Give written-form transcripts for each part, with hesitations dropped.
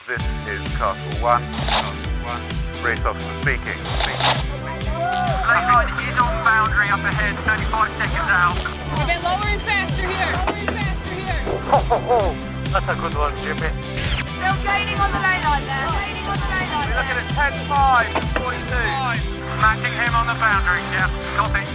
This is Castle 1. Race officer speaking. Lane line is on boundary up ahead, 35 seconds out. A bit lower and faster here. Ho, ho, ho. That's a good one, Jimmy. Still gaining on the lane line there. We're looking at 10.5, 42. Matching him on the boundary, yeah, copy.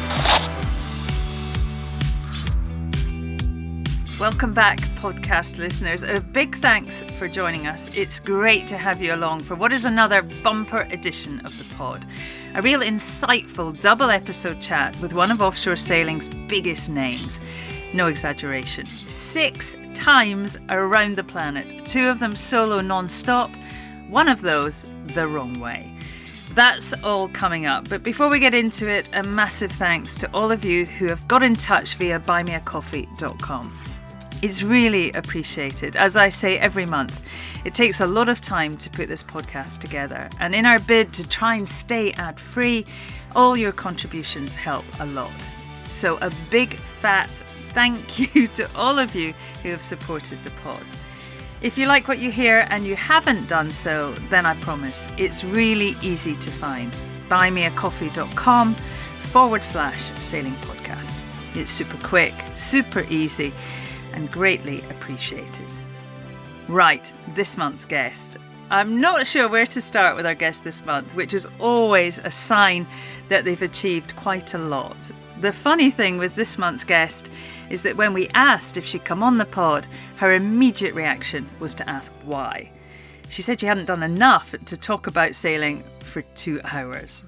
Welcome back, podcast listeners. A big thanks for joining us. It's great to have you along for what is another bumper edition of the pod. A real insightful double episode chat with one of offshore sailing's biggest names. No exaggeration. 6 times around the planet. 2 of them solo non-stop. One of those the wrong way. That's all coming up. But before we get into it, a massive thanks to all of you who have got in touch via buymeacoffee.com. It's really appreciated. As I say every month, it takes a lot of time to put this podcast together. And in our bid to try and stay ad-free, all your contributions help a lot. So a big fat thank you to all of you who have supported the pod. If you like what you hear and you haven't done so, then I promise it's really easy to find. buymeacoffee.com/sailing podcast. It's super quick, super easy, and greatly appreciated. Right, this month's guest. I'm not sure where to start with our guest this month, which is always a sign that they've achieved quite a lot. The funny thing with this month's guest is that when we asked if she'd come on the pod, her immediate reaction was to ask why. She said she hadn't done enough to talk about sailing for 2 hours.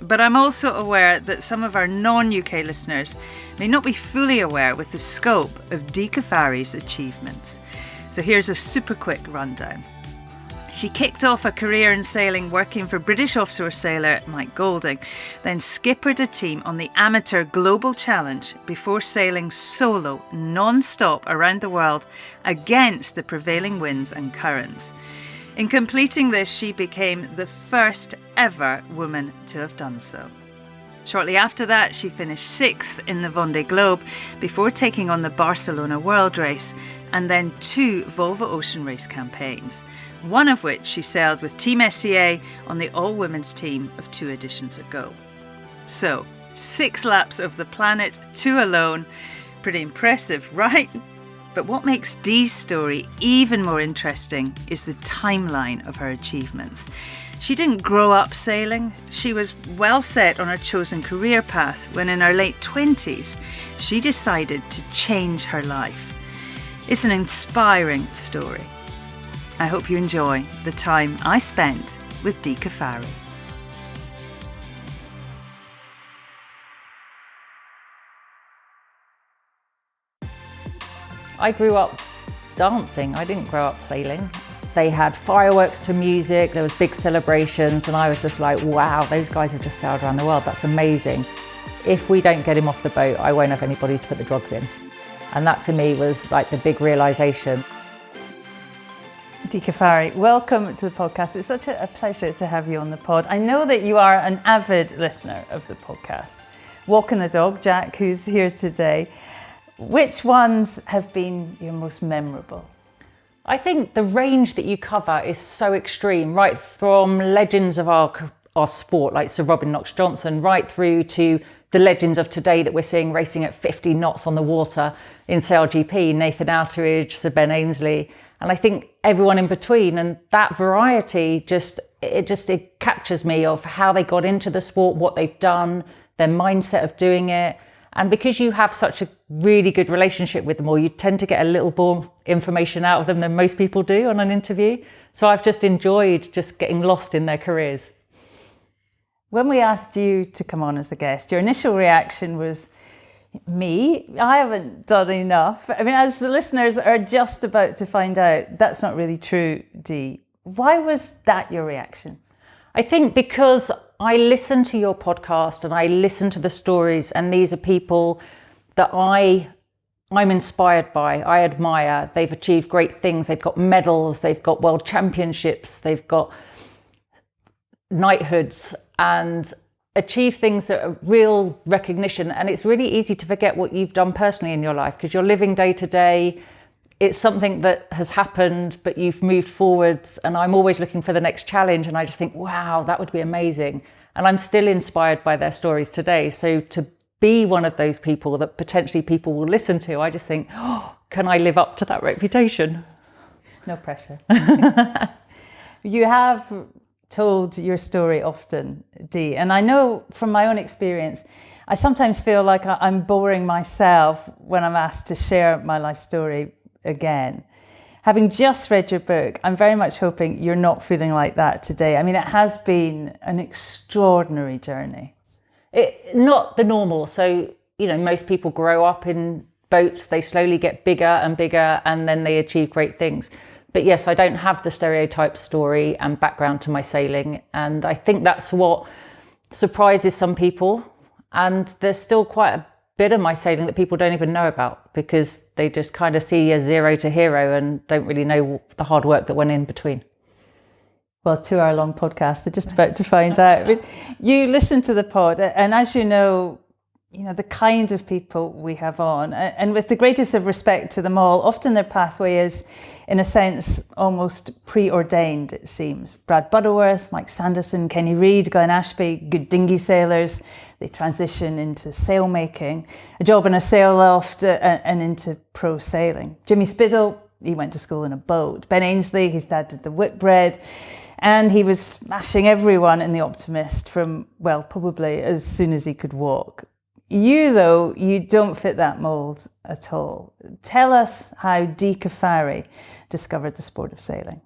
But I'm also aware that some of our non-UK listeners may not be fully aware with the scope of Dee Caffari's achievements. So here's a super quick rundown. She kicked off a career in sailing working for British offshore sailor Mike Golding, then skippered a team on the Amateur Global Challenge before sailing solo non-stop around the world against the prevailing winds and currents. In completing this, she became the first ever woman to have done so. Shortly after that, she finished 6th in the Vendee Globe before taking on the Barcelona World Race and then 2 Volvo Ocean Race campaigns, one of which she sailed with Team SCA on the all-women's team of 2 editions ago. So, 6 laps of the planet, 2 alone. Pretty impressive, right? But what makes Dee's story even more interesting is the timeline of her achievements. She didn't grow up sailing. She was well set on her chosen career path when in her late 20s, she decided to change her life. It's an inspiring story. I hope you enjoy the time I spent with Dee Caffari. I grew up dancing. I didn't grow up sailing. They had fireworks to music, there was big celebrations, and I was just like, wow, those guys have just sailed around the world. That's amazing. If we don't get him off the boat, I won't have anybody to put the drugs in. And that to me was like the big realization. Dee Caffari, welcome to the podcast. It's such a pleasure to have you on the pod. I know that you are an avid listener of the podcast. Walking the dog, Jack, who's here today. Which ones have been your most memorable? I think the range that you cover is so extreme, right from legends of our sport like Sir Robin Knox-Johnson, right through to the legends of today that we're seeing racing at 50 knots on the water in SailGP, Nathan Outteridge, Sir Ben Ainsley, and I think everyone in between. And that variety it captures me of how they got into the sport, what they've done, their mindset of doing it. And because you have such a really good relationship with them all, you tend to get a little more information out of them than most people do on an interview. So I've just enjoyed just getting lost in their careers. When we asked you to come on as a guest, your initial reaction was, me? I haven't done enough. I mean, as the listeners are just about to find out, that's not really true, Dee. Why was that your reaction? I think because I listen to your podcast and I listen to the stories, and these are people that I'm inspired by, I admire. They've achieved great things. They've got medals, they've got world championships, they've got knighthoods and achieve things that are real recognition. And it's really easy to forget what you've done personally in your life because you're living day to day it's something that has happened, but you've moved forwards, and I'm always looking for the next challenge, and I just think, wow, that would be amazing. And I'm still inspired by their stories today. So to be one of those people that potentially people will listen to, I just think, oh, can I live up to that reputation? No pressure. You have told your story often, Dee, and I know from my own experience, I sometimes feel like I'm boring myself when I'm asked to share my life story again. Having just read your book, I'm very much hoping you're not feeling like that today. I mean, it has been an extraordinary journey. Not the normal. So, most people grow up in boats, they slowly get bigger and bigger, and then they achieve great things. But yes, I don't have the stereotype story and background to my sailing. And I think that's what surprises some people. And there's still quite a bit of my sailing that people don't even know about, because they just kind of see a zero to hero and don't really know the hard work that went in between. Well, 2-hour-long podcast, they're just about to find out. I mean, you listen to the pod, and as you know, the kind of people we have on, and with the greatest of respect to them all, often their pathway is, in a sense, almost preordained, it seems. Brad Butterworth, Mike Sanderson, Kenny Reid, Glenn Ashby, good dinghy sailors. They transition into sailmaking, a job in a sail loft, and into pro sailing. Jimmy Spittle, he went to school in a boat. Ben Ainsley, his dad did the Whitbread, and he was smashing everyone in the Optimist from, well, probably as soon as he could walk. You, though, you don't fit that mould at all. Tell us how Dee Caffari discovered the sport of sailing.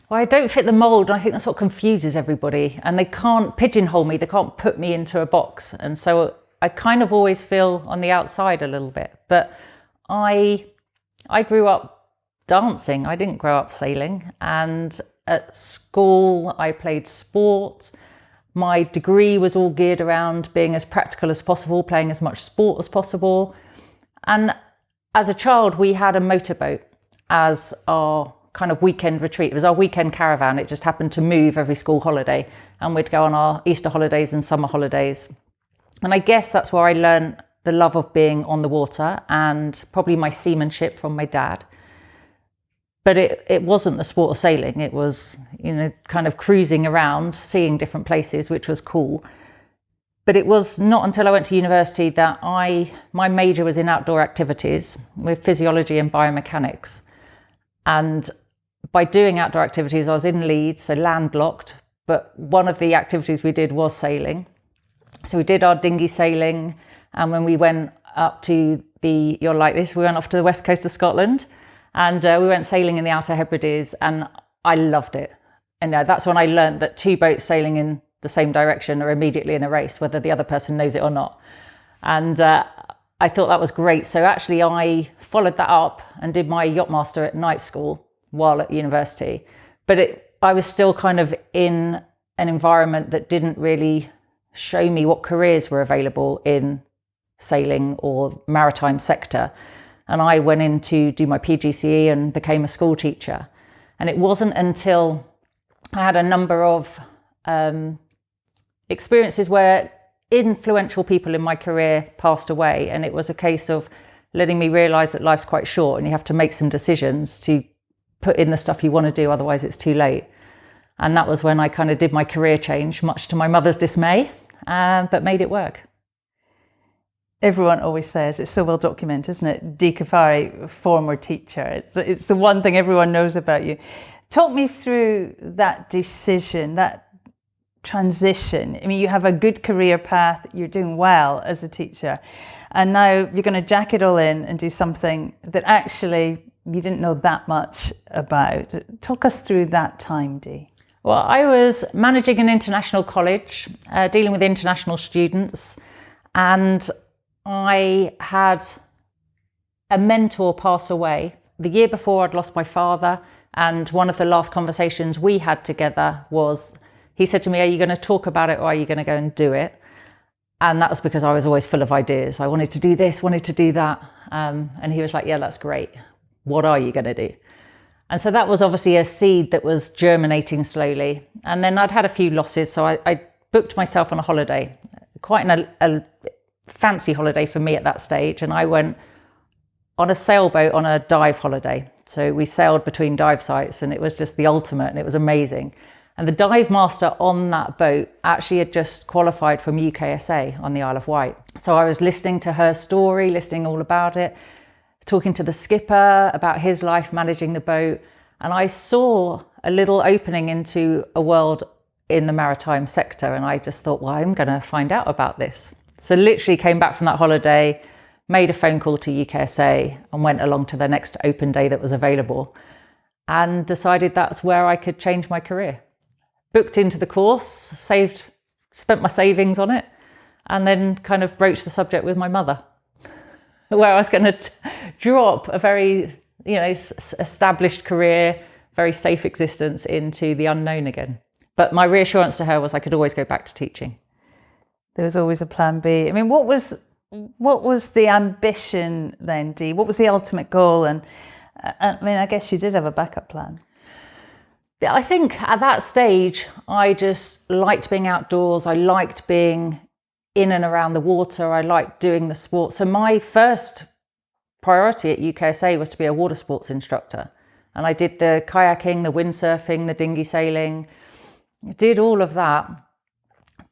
Well, I don't fit the mould, and I think that's what confuses everybody. And they can't pigeonhole me, they can't put me into a box. And so I kind of always feel on the outside a little bit. But I grew up dancing, I didn't grow up sailing. And at school, I played sport. My degree was all geared around being as practical as possible, playing as much sport as possible. And as a child, we had a motorboat as our kind of weekend retreat. It was our weekend caravan. It just happened to move every school holiday, and we'd go on our Easter holidays and summer holidays. And I guess that's where I learned the love of being on the water, and probably my seamanship from my dad. But it wasn't the sport of sailing. It was, kind of cruising around, seeing different places, which was cool. But it was not until I went to university that my major was in outdoor activities with physiology and biomechanics. And by doing outdoor activities, I was in Leeds, so landlocked. But one of the activities we did was sailing. So we did our dinghy sailing. And when we went up to you're like this, we went off to the west coast of Scotland. And we went sailing in the Outer Hebrides, and I loved it. And that's when I learned that two boats sailing in the same direction are immediately in a race, whether the other person knows it or not. And I thought that was great. So actually I followed that up and did my yachtmaster at night school while at university. But I was still kind of in an environment that didn't really show me what careers were available in sailing or maritime sector. And I went in to do my PGCE and became a school teacher. And it wasn't until I had a number of experiences where influential people in my career passed away. And it was a case of letting me realise that life's quite short and you have to make some decisions to put in the stuff you want to do, otherwise it's too late. And that was when I kind of did my career change, much to my mother's dismay, but made it work. Everyone always says, it's so well documented, isn't it? Dee Caffari, former teacher. It's the one thing everyone knows about you. Talk me through that decision, that transition. I mean, you have a good career path, you're doing well as a teacher, and now you're going to jack it all in and do something that actually you didn't know that much about. Talk us through that time, Dee. Well, I was managing an international college, dealing with international students, and I had a mentor pass away. The year before, I'd lost my father, and one of the last conversations we had together was, he said to me, are you going to talk about it or are you going to go and do it? And that was because I was always full of ideas. I wanted to do this, wanted to do that. And he was like, yeah, that's great. What are you going to do? And so that was obviously a seed that was germinating slowly. And then I'd had a few losses. So I booked myself on a holiday, quite a fancy holiday for me at that stage. And I went on a sailboat on a dive holiday. So we sailed between dive sites and it was just the ultimate and it was amazing. And the dive master on that boat actually had just qualified from UKSA on the Isle of Wight. So I was listening to her story, listening all about it, talking to the skipper about his life managing the boat. And I saw a little opening into a world in the maritime sector. And I just thought, well, I'm going to find out about this. So literally came back from that holiday, made a phone call to UKSA and went along to the next open day that was available and decided that's where I could change my career. Booked into the course, spent my savings on it, and then kind of broached the subject with my mother, where I was going to drop a very, established career, very safe existence into the unknown again. But my reassurance to her was I could always go back to teaching. There was always a plan B. I mean, what was the ambition then, Dee? What was the ultimate goal? And I guess you did have a backup plan. I think at that stage, I just liked being outdoors. I liked being in and around the water. I liked doing the sport. So my first priority at UKSA was to be a water sports instructor. And I did the kayaking, the windsurfing, the dinghy sailing. I did all of that.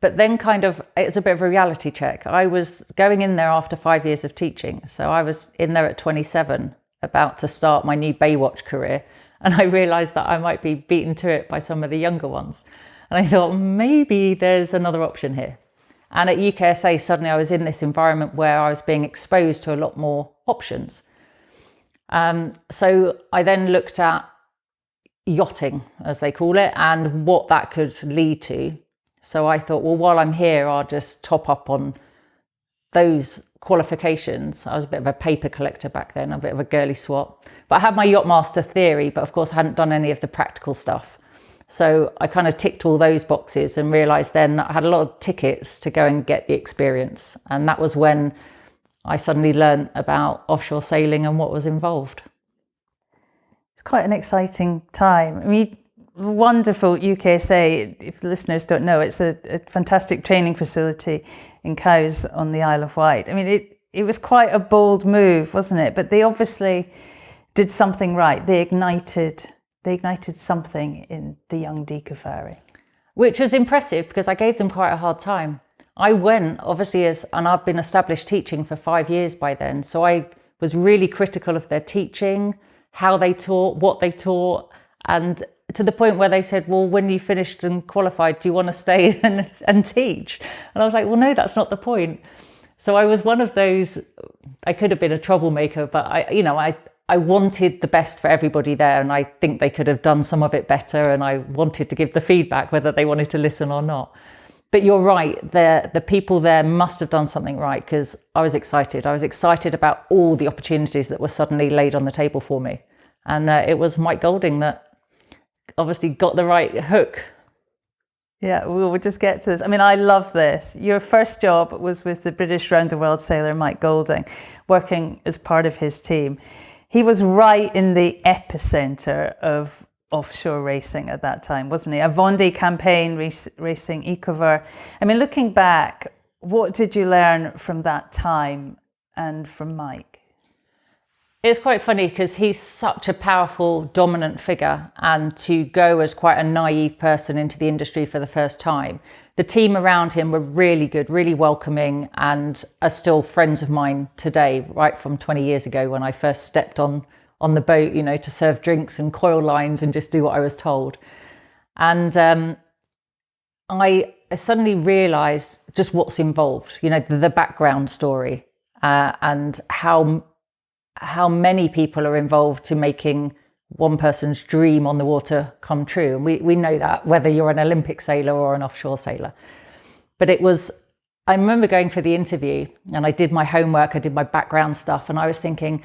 But then it was a bit of a reality check. I was going in there after 5 years of teaching. So I was in there at 27, about to start my new Baywatch career. And I realised that I might be beaten to it by some of the younger ones. And I thought, maybe there's another option here. And at UKSA, suddenly I was in this environment where I was being exposed to a lot more options. So I then looked at yachting, as they call it, and what that could lead to. So I thought, well, while I'm here, I'll just top up on those qualifications. I was a bit of a paper collector back then, a bit of a girly swat. But I had my yacht master theory, but of course I hadn't done any of the practical stuff. So I kind of ticked all those boxes and realised then that I had a lot of tickets to go and get the experience. And that was when I suddenly learned about offshore sailing and what was involved. It's quite an exciting time. I mean, wonderful UKSA, if the listeners don't know, it's a fantastic training facility in Cowes on the Isle of Wight. I mean, it was quite a bold move, wasn't it? But they obviously did something right. They ignited something in the young Dee Caffari. Which was impressive because I gave them quite a hard time. I went, obviously, and I've been established teaching for 5 years by then. So I was really critical of their teaching, how they taught, what they taught, and to the point where they said, well, when you finished and qualified, do you want to stay and teach? And I was like, well, no, that's not the point. So I was one of those, I could have been a troublemaker, but I wanted the best for everybody there. And I think they could have done some of it better. And I wanted to give the feedback, whether they wanted to listen or not. But you're right, the people there must have done something right, because I was excited. I was excited about all the opportunities that were suddenly laid on the table for me. And it was Mike Golding that obviously got the right hook. Yeah, we'll just get to this. I mean, I love this. Your first job was with the British round the world sailor Mike Golding, working as part of his team. He was right in the epicenter of offshore racing at that time, wasn't he? A Vendee campaign racing Ecover. I mean, looking back, what did you learn from that time and from Mike? It's quite funny because he's such a powerful, dominant figure, and to go as quite a naive person into the industry for the first time. The team around him were really good, really welcoming, and are still friends of mine today, right from 20 years ago when I first stepped on the boat, to serve drinks and coil lines and just do what I was told. And I suddenly realised just what's involved, the background story, and how many people are involved to making one person's dream on the water come true. And we know that, whether you're an Olympic sailor or an offshore sailor. But I remember going for the interview and I did my homework, I did my background stuff, and I was thinking,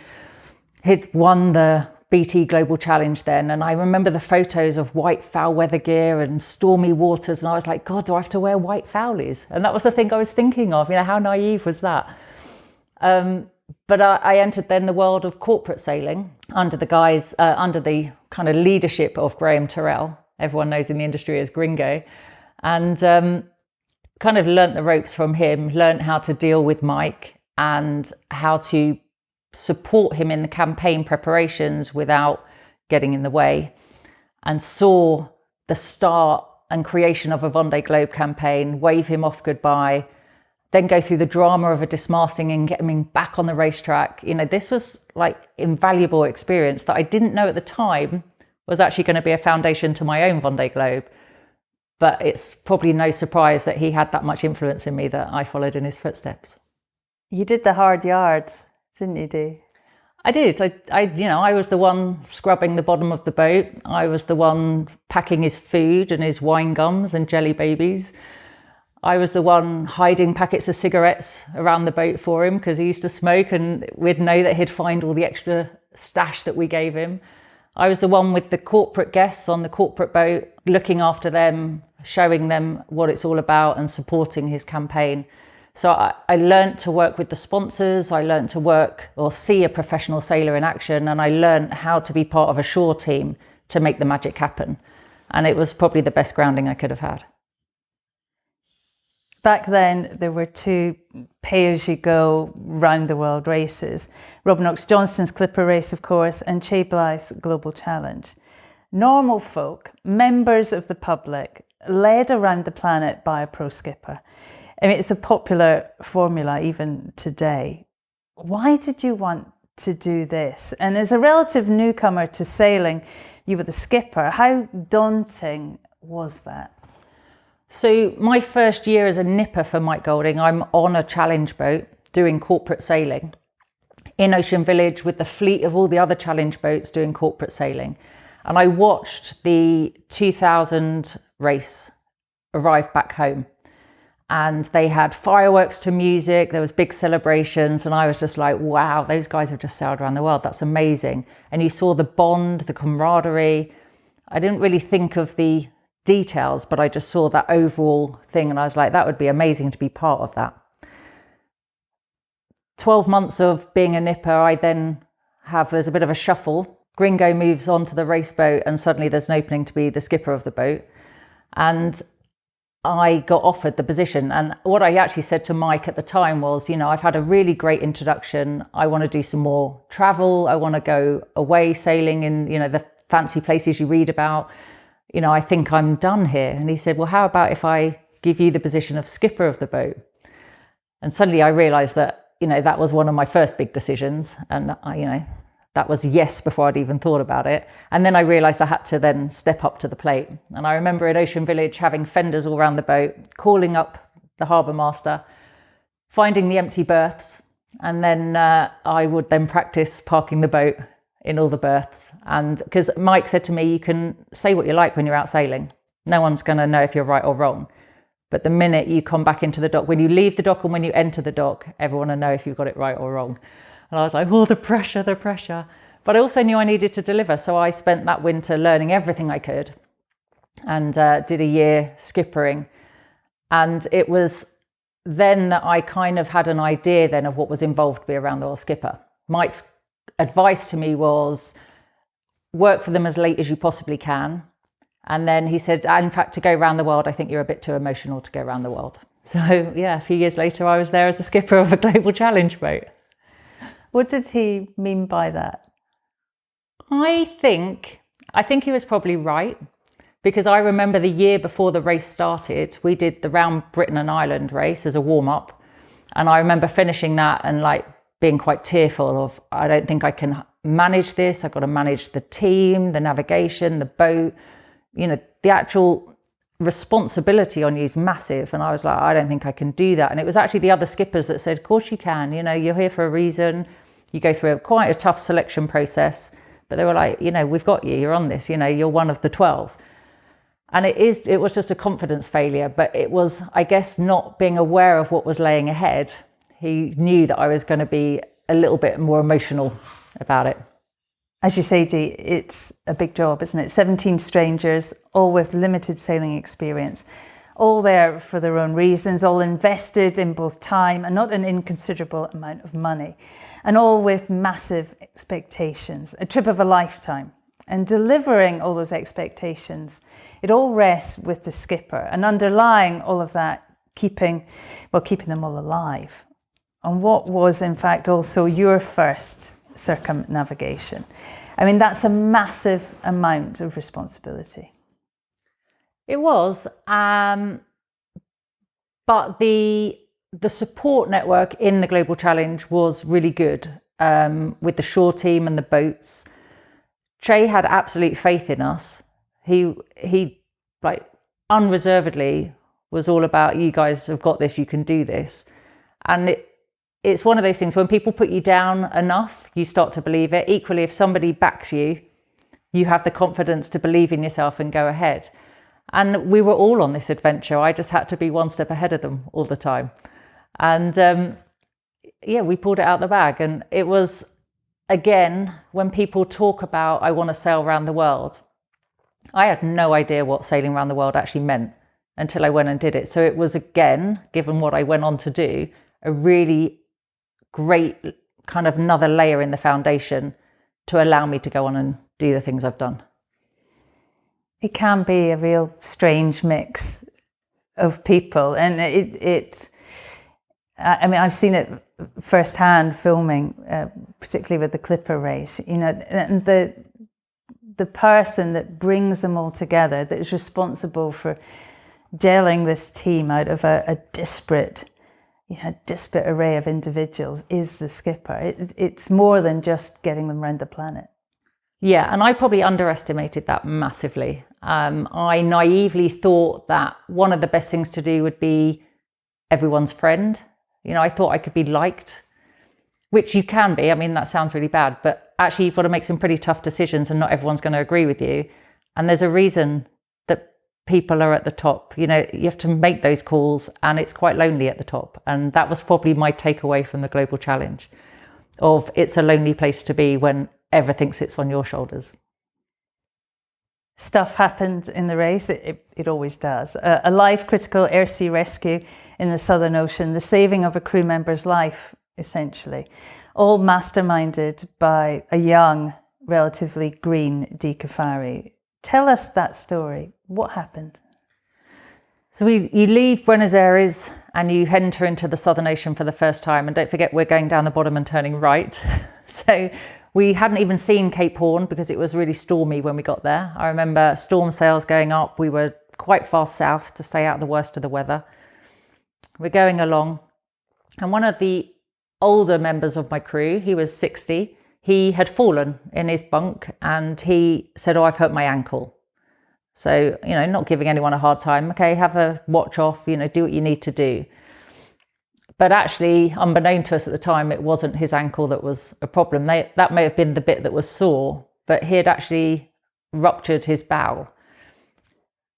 he'd won the BT Global Challenge then. And I remember the photos of white foul weather gear and stormy waters. And I was like, God, do I have to wear white foulies? And that was the thing I was thinking of, how naive was that? But I entered then the world of corporate sailing under the kind of leadership of Graham Terrell. Everyone knows in the industry as Gringo. And kind of learnt the ropes from him, learnt how to deal with Mike and how to support him in the campaign preparations without getting in the way, and saw the start and creation of a Vendee Globe campaign, wave him off goodbye, then go through the drama of a dismasting and get him back on the racetrack. You know, this was like invaluable experience that I didn't know at the time was actually going to be a foundation to my own Vendee Globe. But it's probably no surprise that he had that much influence in me that I followed in his footsteps. You did the hard yards, didn't you, Dee? I did. I was the one scrubbing the bottom of the boat. I was the one packing his food and his wine gums and jelly babies. I was the one hiding packets of cigarettes around the boat for him because he used to smoke, and we'd know that he'd find all the extra stash that we gave him. I was the one with the corporate guests on the corporate boat, looking after them, showing them what it's all about and supporting his campaign. So I learned to work with the sponsors, I learned to work or see a professional sailor in action, and I learned how to be part of a shore team to make the magic happen. And it was probably the best grounding I could have had. Back then, there were two pay-as-you-go round-the-world races. Rob Knox-Johnston's Clipper race, of course, and Che Blythe's Global Challenge. Normal folk, members of the public, led around the planet by a pro skipper. I mean, it's a popular formula even today. Why did you want to do this? And as a relative newcomer to sailing, you were the skipper. How daunting was that? So my first year as a nipper for Mike Golding, I'm on a challenge boat doing corporate sailing in Ocean Village with the fleet of all the other challenge boats doing corporate sailing. And I watched the 2000 race arrive back home. And they had fireworks to music, there was big celebrations, and I was just like, wow, those guys have just sailed around the world, that's amazing. And you saw the bond, the camaraderie. I didn't really think of the details, but I just saw that overall thing, and I was like, that would be amazing to be part of that. 12 months of being a nipper, I then there's a bit of a shuffle. Gringo moves on to the race boat, and suddenly there's an opening to be the skipper of the boat. And I got offered the position, and what I actually said to Mike at the time was, you know, I've had a really great introduction. I want to do some more travel. I want to go away sailing in, you know, the fancy places you read about. You know, I think I'm done here. And he said, well, how about if I give you the position of skipper of the boat? And suddenly I realized that, you know, that was one of my first big decisions. And that was yes before I'd even thought about it. And then I realised I had to then step up to the plate. And I remember in Ocean Village having fenders all around the boat, calling up the harbour master, finding the empty berths, and then I would then practice parking the boat in all the berths. And because Mike said to me, you can say what you like when you're out sailing. No one's going to know if you're right or wrong. But the minute you come back into the dock, when you leave the dock and when you enter the dock, everyone will know if you've got it right or wrong. And I was like, oh, the pressure. But I also knew I needed to deliver. So I spent that winter learning everything I could and did a year skippering. And it was then that I kind of had an idea then of what was involved to be a round the world skipper. Mike's advice to me was work for them as late as you possibly can. And then he said, in fact, to go around the world, I think you're a bit too emotional to go around the world. So yeah, a few years later, I was there as the skipper of a global challenge boat. What did he mean by that? I think he was probably right, because I remember the year before the race started, we did the Round Britain and Ireland race as a warm-up. And I remember finishing that and like being quite tearful of, I don't think I can manage this. I've got to manage the team, the navigation, the boat, you know, the actual responsibility on you is massive. And I was like, I don't think I can do that. And it was actually the other skippers that said, of course you can, you know, you're here for a reason. You go through quite a tough selection process, but they were like, you know, we've got you, you're on this, you know, you're one of the 12. And it was just a confidence failure, but it was, I guess, not being aware of what was laying ahead. He knew that I was going to be a little bit more emotional about it. As you say, Dee, it's a big job, isn't it? 17 strangers, all with limited sailing experience, all there for their own reasons, all invested in both time and not an inconsiderable amount of money, and all with massive expectations, a trip of a lifetime. And delivering all those expectations, it all rests with the skipper, and underlying all of that, keeping them all alive. on what was in fact also your first circumnavigation. I mean, that's a massive amount of responsibility. It was, but the support network in the Global Challenge was really good, with the shore team and the boats. Che had absolute faith in us. He like unreservedly was all about, you guys have got this, you can do this. And it's one of those things, when people put you down enough, you start to believe it. Equally, if somebody backs you, you have the confidence to believe in yourself and go ahead. And we were all on this adventure. I just had to be one step ahead of them all the time. And we pulled it out the bag. And it was, again, when people talk about, I want to sail around the world, I had no idea what sailing around the world actually meant until I went and did it. So it was, again, given what I went on to do, a really great kind of another layer in the foundation to allow me to go on and do the things I've done. It can be a real strange mix of people, and I mean, I've seen it firsthand filming, particularly with the Clipper race, you know, and the person that brings them all together, that is responsible for gelling this team out of a disparate array of individuals, is the skipper. It's more than just getting them around the planet. Yeah, and I probably underestimated that massively. I naively thought that one of the best things to do would be everyone's friend. You know, I thought I could be liked, which you can be. I mean, that sounds really bad, but actually you've got to make some pretty tough decisions and not everyone's going to agree with you. And there's a reason that people are at the top. You know, you have to make those calls, and it's quite lonely at the top. And that was probably my takeaway from the Global Challenge, of it's a lonely place to be when everything sits on your shoulders. Stuff happened in the race, it always does. A life-critical air-sea rescue in the Southern Ocean, the saving of a crew member's life, essentially, all masterminded by a young, relatively green Dee Caffari. Tell us that story. What happened? So you leave Buenos Aires and you enter into the Southern Ocean for the first time. And don't forget, we're going down the bottom and turning right. So we hadn't even seen Cape Horn because it was really stormy when we got there. I remember storm sails going up. We were quite far south to stay out of the worst of the weather. We're going along. And one of the older members of my crew, he was 60, he had fallen in his bunk and he said, "Oh, I've hurt my ankle." So, you know, not giving anyone a hard time. Okay, have a watch off, you know, do what you need to do. But actually, unbeknown to us at the time, it wasn't his ankle that was a problem. That may have been the bit that was sore, but he had actually ruptured his bowel.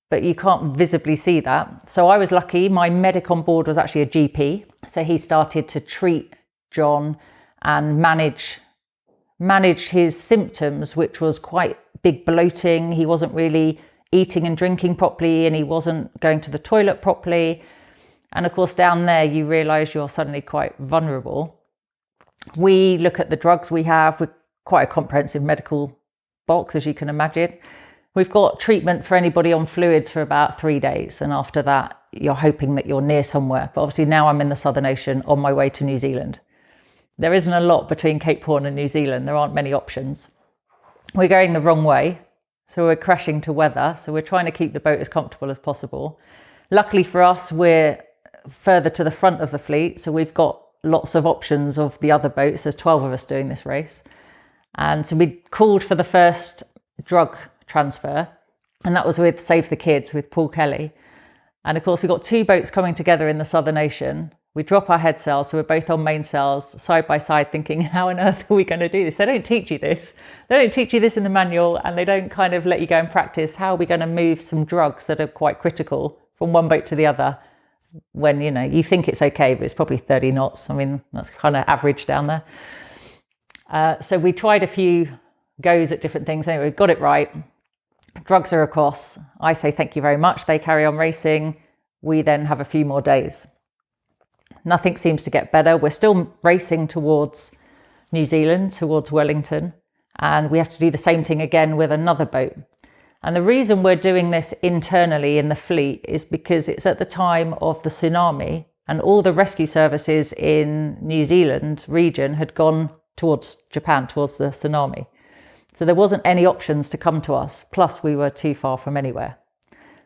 But you can't visibly see that. So I was lucky. My medic on board was actually a GP. So he started to treat John and manage his symptoms, which was quite big bloating. He wasn't really eating and drinking properly, and he wasn't going to the toilet properly. And of course, down there, you realise you're suddenly quite vulnerable. We look at the drugs we have. We're quite a comprehensive medical box, as you can imagine. We've got treatment for anybody on fluids for about 3 days. And after that, you're hoping that you're near somewhere. But obviously now I'm in the Southern Ocean on my way to New Zealand. There isn't a lot between Cape Horn and New Zealand. There aren't many options. We're going the wrong way. So we're crashing to weather. So we're trying to keep the boat as comfortable as possible. Luckily for us, we're further to the front of the fleet. So we've got lots of options of the other boats. There's 12 of us doing this race. And so we called for the first drug transfer. And that was with Save the Kids, with Paul Kelly. And of course, we've got two boats coming together in the Southern Ocean. We drop our head sails, so we're both on mainsails, side by side, thinking, how on earth are we going to do this? They don't teach you this. They don't teach you this in the manual, and they don't kind of let you go and practice. How are we going to move some drugs that are quite critical from one boat to the other when, you know, you think it's okay, but it's probably 30 knots. I mean, that's kind of average down there. So we tried a few goes at different things. Anyway, we got it right. Drugs are across. I say thank you very much. They carry on racing. We then have a few more days. Nothing seems to get better. We're still racing towards New Zealand, towards Wellington, and we have to do the same thing again with another boat. And the reason we're doing this internally in the fleet is because it's at the time of the tsunami and all the rescue services in New Zealand region had gone towards Japan, towards the tsunami. So there wasn't any options to come to us, plus we were too far from anywhere.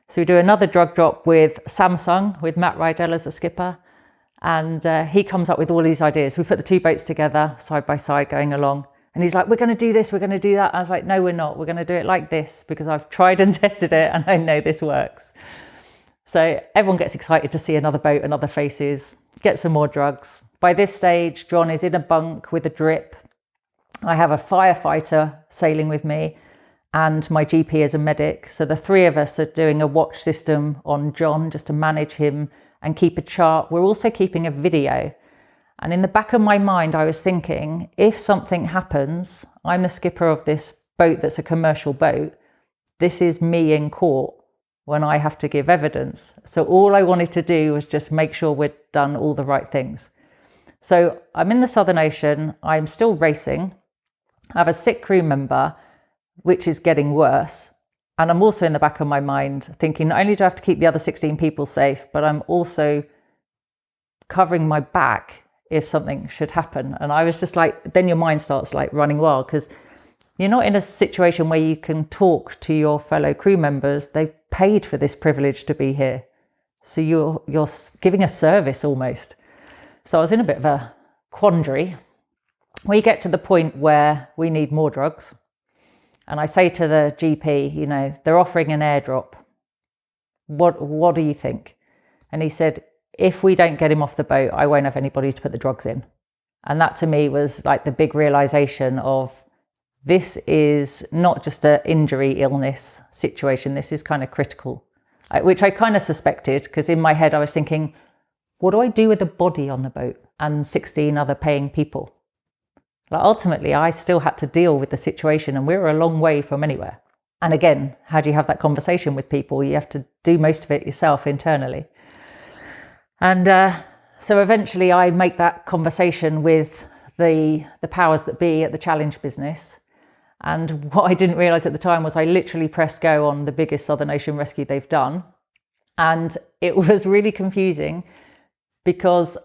So we do another drug drop with Samsung, with Matt Rydell as the skipper, and he comes up with all these ideas. We put the two boats together, side by side, going along, and he's like, we're going to do this, we're going to do that. I was like, no, we're not. We're going to do it like this, because I've tried and tested it, and I know this works. So everyone gets excited to see another boat and other faces, get some more drugs. By this stage, John is in a bunk with a drip. I have a firefighter sailing with me and my GP as a medic. So the three of us are doing a watch system on John just to manage him and keep a chart. We're also keeping a video. And in the back of my mind, I was thinking, if something happens, I'm the skipper of this boat that's a commercial boat. This is me in court when I have to give evidence. So all I wanted to do was just make sure we'd done all the right things. So I'm in the Southern Ocean, I'm still racing. I have a sick crew member, which is getting worse. And I'm also in the back of my mind thinking, not only do I have to keep the other 16 people safe, but I'm also covering my back if something should happen. And I was just like, then your mind starts like running wild, because you're not in a situation where you can talk to your fellow crew members. They've paid for this privilege to be here. So you're giving a service almost. So I was in a bit of a quandary. We get to the point where we need more drugs. And I say to the GP, you know, they're offering an airdrop. What do you think? And he said, if we don't get him off the boat, I won't have anybody to put the drugs in. And that to me was like the big realization of, this is not just an injury, illness situation. This is kind of critical, which I kind of suspected, because in my head I was thinking, what do I do with the body on the boat and 16 other paying people? Like ultimately, I still had to deal with the situation, and we were a long way from anywhere. And again, how do you have that conversation with people? You have to do most of it yourself internally. And so eventually I make that conversation with the powers that be at the Challenge business. And what I didn't realise at the time was I literally pressed go on the biggest Southern Ocean rescue they've done. And it was really confusing because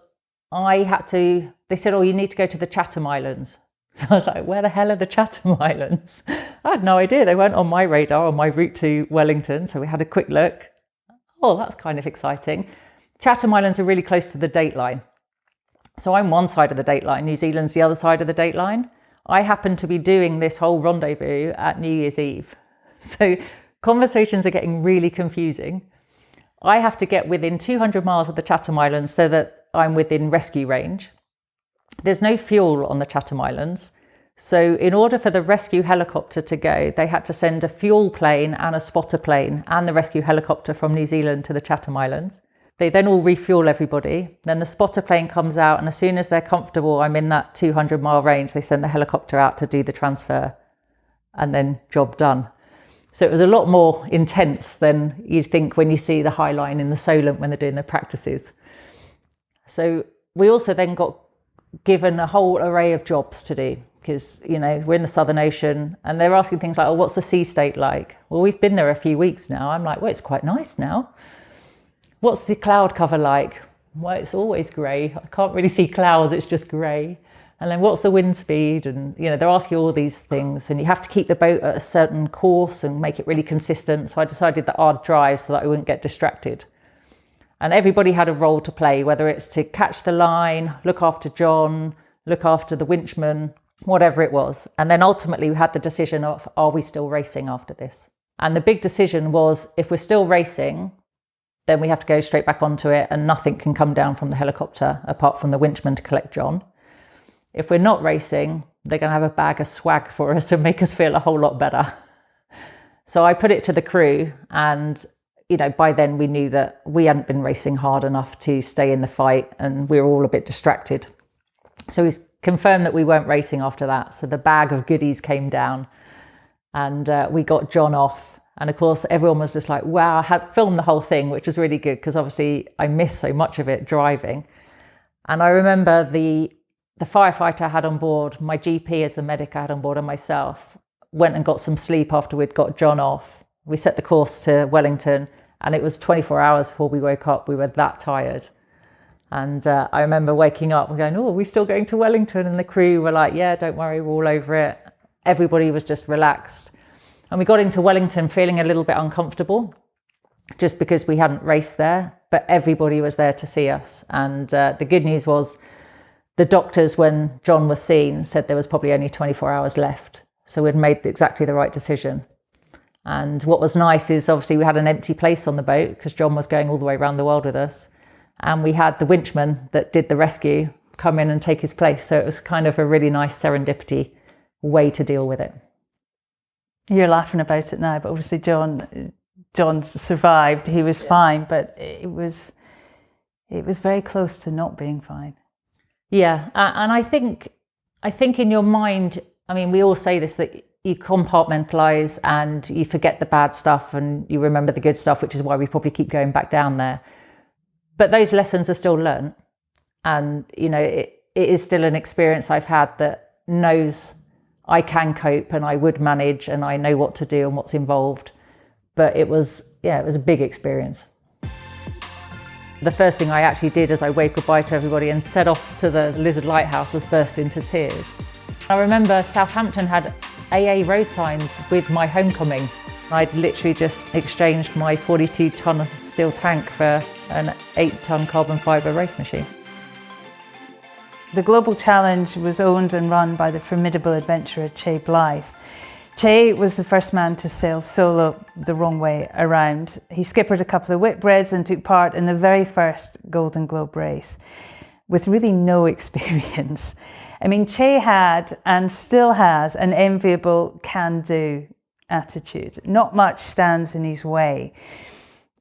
they said, oh, you need to go to the Chatham Islands. So I was like, where the hell are the Chatham Islands? I had no idea. They weren't on my radar on my route to Wellington. So we had a quick look. Oh, that's kind of exciting. Chatham Islands are really close to the dateline. So I'm one side of the dateline, New Zealand's the other side of the dateline. I happen to be doing this whole rendezvous at New Year's Eve. So conversations are getting really confusing. I have to get within 200 miles of the Chatham Islands so that I'm within rescue range. There's no fuel on the Chatham Islands. So in order for the rescue helicopter to go, they had to send a fuel plane and a spotter plane and the rescue helicopter from New Zealand to the Chatham Islands. They then all refuel everybody. Then the spotter plane comes out, and as soon as they're comfortable, I'm in that 200-mile range, they send the helicopter out to do the transfer, and then job done. So it was a lot more intense than you'd think when you see the High Line in the Solent when they're doing their practices. So we also then got given a whole array of jobs to do, because, you know, we're in the Southern Ocean, and they're asking things like, oh, what's the sea state like? Well, we've been there a few weeks now. I'm like, well, it's quite nice now. What's the cloud cover like? Well, it's always grey. I can't really see clouds, it's just grey. And then what's the wind speed? And, you know, they're asking all these things, and you have to keep the boat at a certain course and make it really consistent. So I decided that I'd drive so that I wouldn't get distracted. And everybody had a role to play, whether it's to catch the line, look after John, look after the winchman, whatever it was. And then ultimately we had the decision of, are we still racing after this? And the big decision was, if we're still racing, then we have to go straight back onto it, and nothing can come down from the helicopter apart from the winchman to collect John. If we're not racing, they're going to have a bag of swag for us and make us feel a whole lot better. So I put it to the crew, and, you know, by then we knew that we hadn't been racing hard enough to stay in the fight, and we were all a bit distracted. So we confirmed that we weren't racing after that. So the bag of goodies came down, and we got John off. And of course, everyone was just like, wow, I had filmed the whole thing, which was really good because obviously I missed so much of it driving. And I remember the firefighter I had on board, my GP as the medic I had on board, and myself went and got some sleep after we'd got John off. We set the course to Wellington, and it was 24 hours before we woke up. We were that tired. And I remember waking up and going, oh, are we still going to Wellington? And the crew were like, yeah, don't worry, we're all over it. Everybody was just relaxed. And we got into Wellington feeling a little bit uncomfortable just because we hadn't raced there, but everybody was there to see us. And the good news was the doctors, when John was seen, said there was probably only 24 hours left. So we'd made exactly the right decision. And what was nice is obviously we had an empty place on the boat because John was going all the way around the world with us. And we had the winchman that did the rescue come in and take his place. So it was kind of a really nice serendipity way to deal with it. You're laughing about it now, but obviously John survived. He was fine, but it was very close to not being fine. Yeah, and I think in your mind, I mean, we all say this, that you compartmentalise and you forget the bad stuff and you remember the good stuff, which is why we probably keep going back down there. But those lessons are still learnt. And, you know, it is still an experience I've had that knows I can cope and I would manage and I know what to do and what's involved. But it was a big experience. The first thing I actually did as I waved goodbye to everybody and set off to the Lizard Lighthouse was burst into tears. I remember Southampton had AA road signs with my homecoming. I'd literally just exchanged my 42-tonne steel tank for an 8-tonne carbon fibre race machine. The Global Challenge was owned and run by the formidable adventurer Che Blythe. Che was the first man to sail solo the wrong way around. He skippered a couple of Whitbreads and took part in the very first Golden Globe race with really no experience. I mean, Che had and still has an enviable can-do attitude. Not much stands in his way.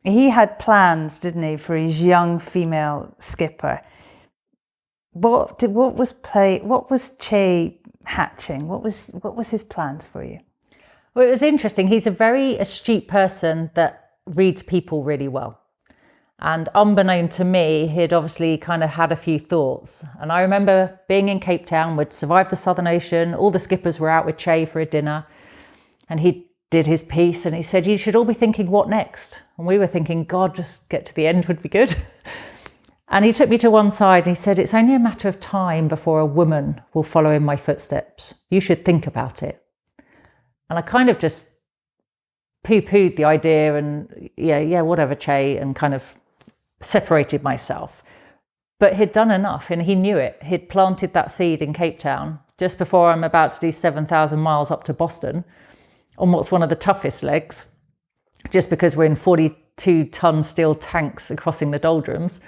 He had plans, didn't he, for his young female skipper. What was Che hatching? What was his plans for you? Well, it was interesting. He's a very astute person that reads people really well. And unbeknown to me, he'd obviously kind of had a few thoughts. And I remember being in Cape Town, we'd survived the Southern Ocean, all the skippers were out with Che for a dinner, and he did his piece and he said, you should all be thinking, what next? And we were thinking, God, just get to the end would be good. And he took me to one side and he said, it's only a matter of time before a woman will follow in my footsteps. You should think about it. And I kind of just poo-pooed the idea and yeah, whatever, Che, and kind of separated myself. But he'd done enough and he knew it. He'd planted that seed in Cape Town just before I'm about to do 7,000 miles up to Boston on what's one of the toughest legs, just because we're in 42-tonne steel tanks crossing the doldrums.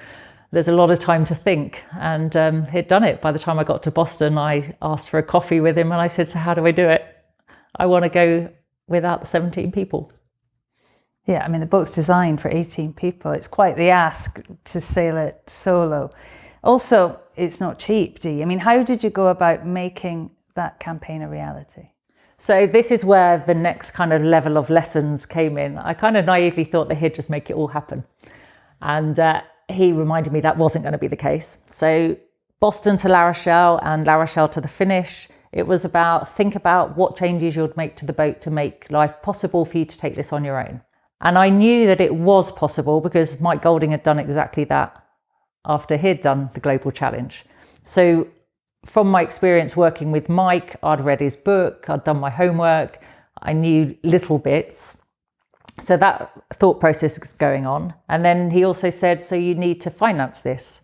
There's a lot of time to think, and he'd done it. By the time I got to Boston, I asked for a coffee with him and I said, so how do I do it? I want to go without the 17 people. Yeah, I mean, the boat's designed for 18 people. It's quite the ask to sail it solo. Also, it's not cheap, Dee. I mean, how did you go about making that campaign a reality? So this is where the next kind of level of lessons came in. I kind of naively thought that he'd just make it all happen. And he reminded me that wasn't going to be the case. So Boston to La Rochelle and La Rochelle to the finish, it was think about what changes you'd make to the boat to make life possible for you to take this on your own. And I knew that it was possible because Mike Golding had done exactly that after he'd done the Global Challenge. So from my experience working with Mike, I'd read his book, I'd done my homework, I knew little bits. So that thought process is going on. And then he also said, so you need to finance this.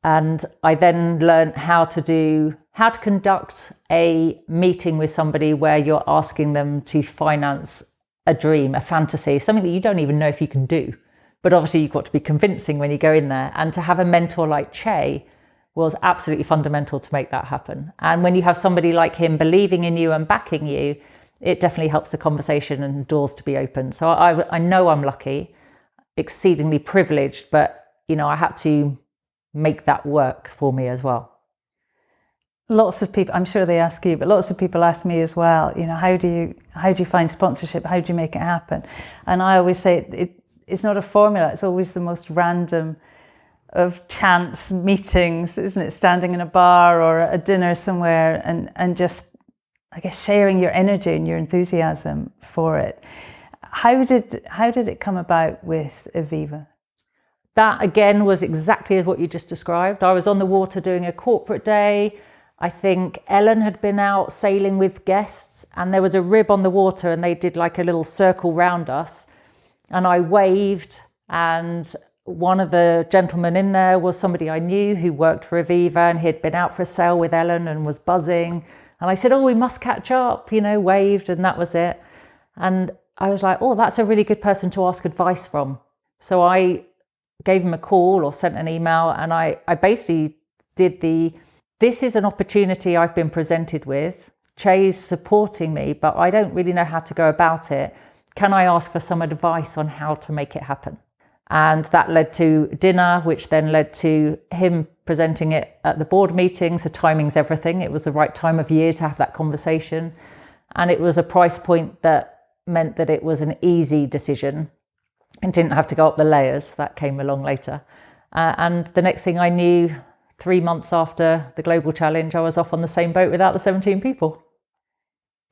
And I then learned how to conduct a meeting with somebody where you're asking them to finance a dream, a fantasy, something that you don't even know if you can do. But obviously you've got to be convincing when you go in there. And to have a mentor like Che was absolutely fundamental to make that happen. And when you have somebody like him believing in you and backing you, it definitely helps the conversation and doors to be open. So I know I'm lucky, exceedingly privileged, but I had to make that work for me as well. Lots of people, I'm sure they ask you, but lots of people ask me as well, how do you find sponsorship? How do you make it happen? And I always say it's not a formula. It's always the most random of chance meetings, isn't it? Standing in a bar or a dinner somewhere and just, I guess, sharing your energy and your enthusiasm for it. How did it come about with Aviva? that again was exactly as what you just described. I was on the water doing a corporate day. I think Ellen had been out sailing with guests, and there was a rib on the water and they did like a little circle round us, and I waved, and one of the gentlemen in there was somebody I knew who worked for Aviva, and he'd been out for a sail with Ellen and was buzzing. And I said, oh, we must catch up, waved, and that was it. And I was like, oh, that's a really good person to ask advice from. So I gave him a call or sent an email, and I basically did this is an opportunity I've been presented with. Che's supporting me, but I don't really know how to go about it. Can I ask for some advice on how to make it happen? And that led to dinner, which then led to him presenting it at the board meeting. So timing's everything. It was the right time of year to have that conversation. And it was a price point that meant that it was an easy decision and didn't have to go up the layers. That came along later. And the next thing I knew, 3 months after the Global Challenge, I was off on the same boat without the 17 people.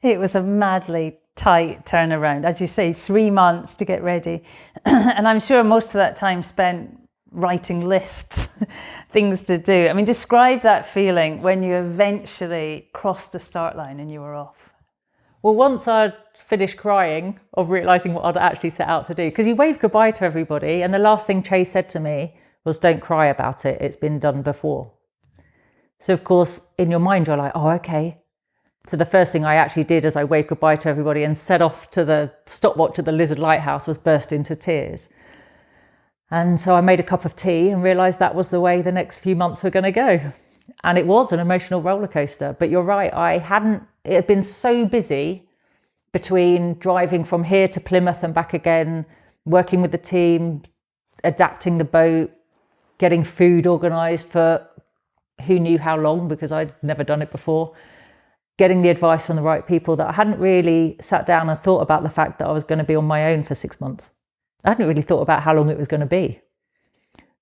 It was a madly tight turnaround. As you say, 3 months to get ready. And I'm sure most of that time spent writing lists, things to do. I mean, describe that feeling when you eventually crossed the start line and you were off. Well, once I'd finished crying of realising what I'd actually set out to do, because you wave goodbye to everybody, and the last thing Che said to me was, don't cry about it, it's been done before. So of course, in your mind, you're like, oh, okay. So the first thing I actually did as I waved goodbye to everybody and set off to the stopwatch at the Lizard Lighthouse was burst into tears. And so I made a cup of tea and realised that was the way the next few months were going to go. And it was an emotional roller coaster. But you're right, it had been so busy between driving from here to Plymouth and back again, working with the team, adapting the boat, getting food organised for who knew how long, because I'd never done it before, getting the advice from the right people, that I hadn't really sat down and thought about the fact that I was going to be on my own for 6 months. I hadn't really thought about how long it was going to be.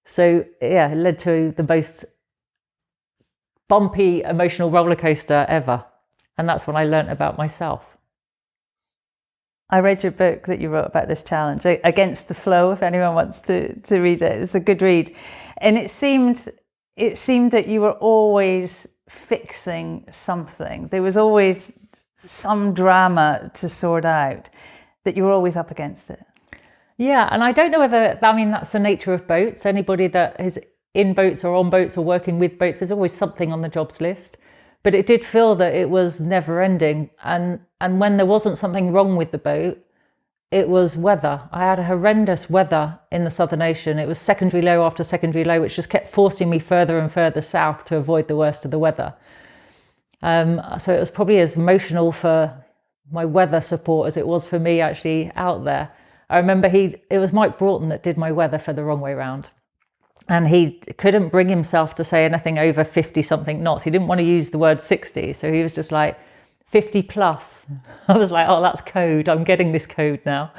So yeah, it led to the most bumpy emotional roller coaster ever. And that's when I learnt about myself. I read your book that you wrote about this challenge, Against the Flow, if anyone wants to read it. It's a good read. And it seemed that you were always fixing something. There was always some drama to sort out, that you were always up against it. Yeah, and I don't know whether, that's the nature of boats. Anybody that is in boats or on boats or working with boats, there's always something on the jobs list. But it did feel that it was never ending. And when there wasn't something wrong with the boat, it was weather. I had a horrendous weather in the Southern Ocean. It was secondary low after secondary low, which just kept forcing me further and further south to avoid the worst of the weather. So it was probably as emotional for my weather support as it was for me actually out there. I remember it was Mike Broughton that did my weather for the wrong way round. And he couldn't bring himself to say anything over 50 something knots. He didn't want to use the word 60. So he was just like 50 plus. I was like, oh, that's code. I'm getting this code now.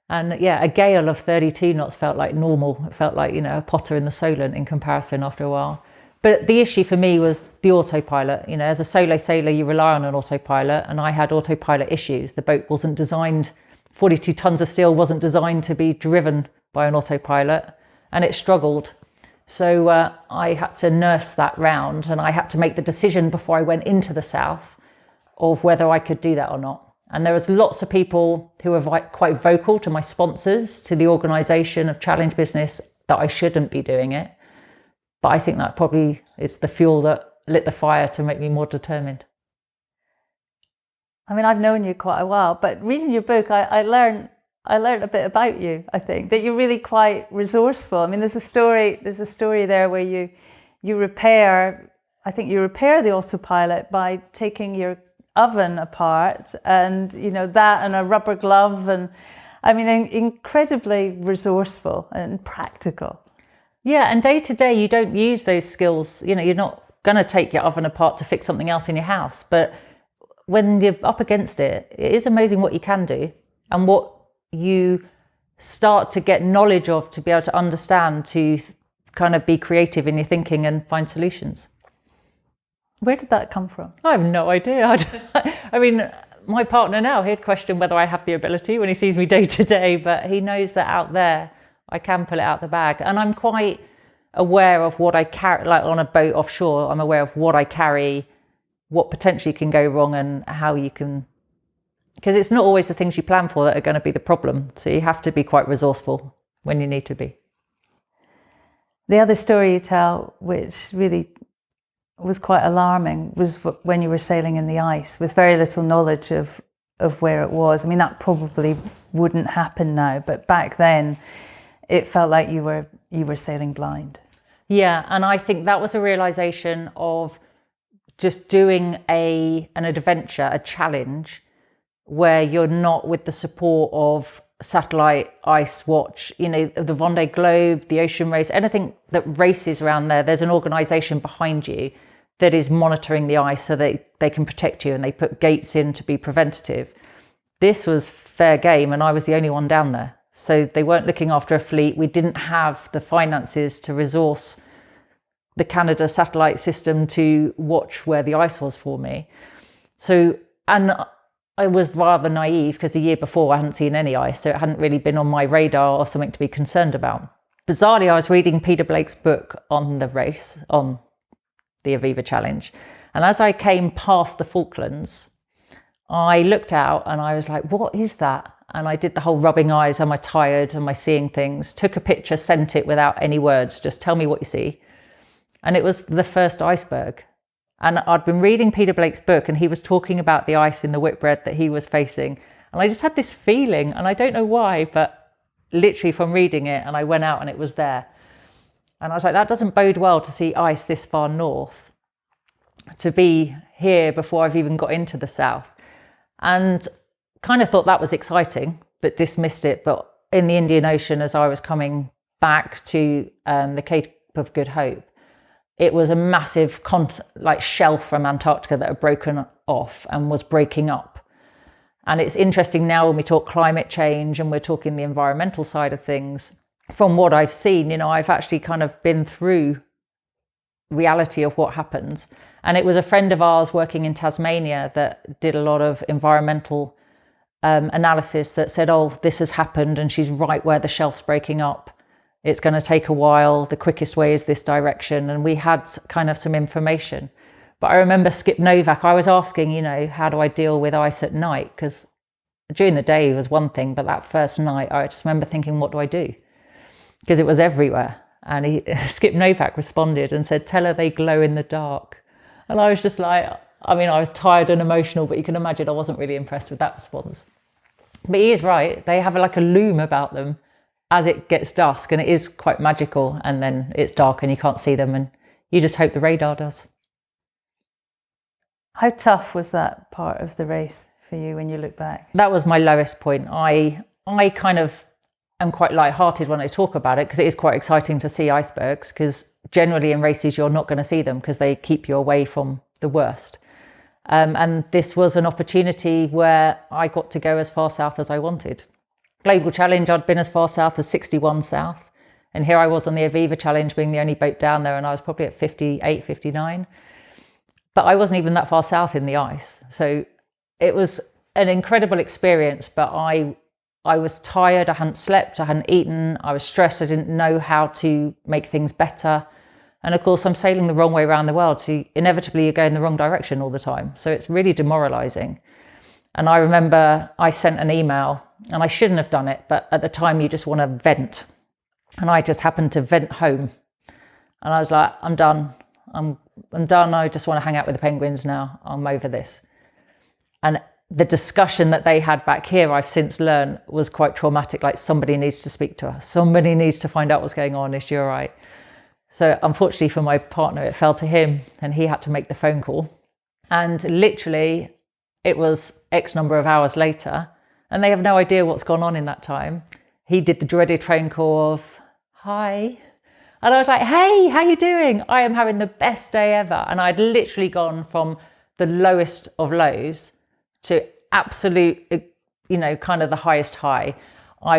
And yeah, a gale of 32 knots felt like normal. It felt like, a potter in the Solent in comparison after a while. But the issue for me was the autopilot. As a solo sailor, you rely on an autopilot, and I had autopilot issues. The boat wasn't designed, 42 tons of steel wasn't designed to be driven by an autopilot, and it struggled. So I had to nurse that round, and I had to make the decision before I went into the south of whether I could do that or not. And there was lots of people who were quite vocal to my sponsors, to the organisation of Challenge Business, that I shouldn't be doing it. But I think that probably is the fuel that lit the fire to make me more determined. I've known you quite a while, but reading your book, I learned a bit about you. I think that you're really quite resourceful. There's a story there where you repair the autopilot by taking your oven apart, and that, and a rubber glove, and incredibly resourceful and practical. Yeah, and day to day you don't use those skills. You're not going to take your oven apart to fix something else in your house, but when you're up against it, it is amazing what you can do and what you start to get knowledge of, to be able to understand, to kind of be creative in your thinking and find solutions. Where did that come from? I have no idea. My partner now, he'd question whether I have the ability when he sees me day to day, but he knows that out there I can pull it out the bag. And I'm quite aware of what I carry, like on a boat offshore, I'm aware of what I carry, what potentially can go wrong and how you can, because it's not always the things you plan for that are going to be the problem. So you have to be quite resourceful when you need to be. The other story you tell, which really was quite alarming, was when you were sailing in the ice with very little knowledge of where it was. I mean, that probably wouldn't happen now, but back then it felt like you were sailing blind. Yeah, and I think that was a realization of just doing an adventure, a challenge, where you're not with the support of satellite ice watch, the Vendee Globe, the Ocean Race, anything that races around there. There's an organisation behind you that is monitoring the ice so that they can protect you, and they put gates in to be preventative. This was fair game, and I was the only one down there. So they weren't looking after a fleet. We didn't have the finances to resource the Canada satellite system to watch where the ice was for me. So, and I was rather naive because the year before I hadn't seen any ice, so it hadn't really been on my radar or something to be concerned about. Bizarrely, I was reading Peter Blake's book on the race, on the Aviva Challenge. And as I came past the Falklands, I looked out and I was like, what is that? And I did the whole rubbing eyes, am I tired, am I seeing things? Took a picture, sent it without any words, just tell me what you see. And it was the first iceberg. And I'd been reading Peter Blake's book and he was talking about the ice in the Whitbread that he was facing. And I just had this feeling, and I don't know why, but literally from reading it, and I went out and it was there. And I was like, that doesn't bode well to see ice this far north, to be here before I've even got into the south. And kind of thought that was exciting, but dismissed it. But in the Indian Ocean, as I was coming back to the Cape of Good Hope, it was a massive shelf from Antarctica that had broken off and was breaking up. And it's interesting now when we talk climate change and we're talking the environmental side of things, from what I've seen, I've actually kind of been through reality of what happens. And it was a friend of ours working in Tasmania that did a lot of environmental analysis that said, oh, this has happened and she's right where the shelf's breaking up. It's going to take a while. The quickest way is this direction. And we had kind of some information. But I remember Skip Novak, I was asking, how do I deal with ice at night? Because during the day was one thing, but that first night, I just remember thinking, what do I do? Because it was everywhere. And Skip Novak responded and said, tell her they glow in the dark. And I was just like, I was tired and emotional, but you can imagine I wasn't really impressed with that response. But he is right. They have like a loom about them as it gets dusk, and it is quite magical. And then it's dark and you can't see them, and you just hope the radar does. How tough was that part of the race for you when you look back? That was my lowest point. I kind of am quite lighthearted when I talk about it, because it is quite exciting to see icebergs, because generally in races you're not going to see them because they keep you away from the worst. And this was an opportunity where I got to go as far south as I wanted. Global Challenge, I'd been as far south as 61 south. And here I was on the Aviva Challenge being the only boat down there, and I was probably at 58, 59. But I wasn't even that far south in the ice. So it was an incredible experience, but I was tired, I hadn't slept, I hadn't eaten, I was stressed, I didn't know how to make things better. And of course, I'm sailing the wrong way around the world, so inevitably you're going the wrong direction all the time. So it's really demoralizing. And I remember I sent an email, and I shouldn't have done it, but at the time you just want to vent. And I just happened to vent home. And I was like, I'm done. I'm done. I just want to hang out with the penguins now. I'm over this. And the discussion that they had back here, I've since learned, was quite traumatic. Like, somebody needs to speak to us. Somebody needs to find out what's going on. Is she all right? So unfortunately for my partner, it fell to him, and he had to make the phone call. And literally, it was X number of hours later, and they have no idea what's gone on in that time. He did the dreaded phone call of, hi. And I was like, hey, how you doing? I am having the best day ever. And I'd literally gone from the lowest of lows to absolute, kind of the highest high. I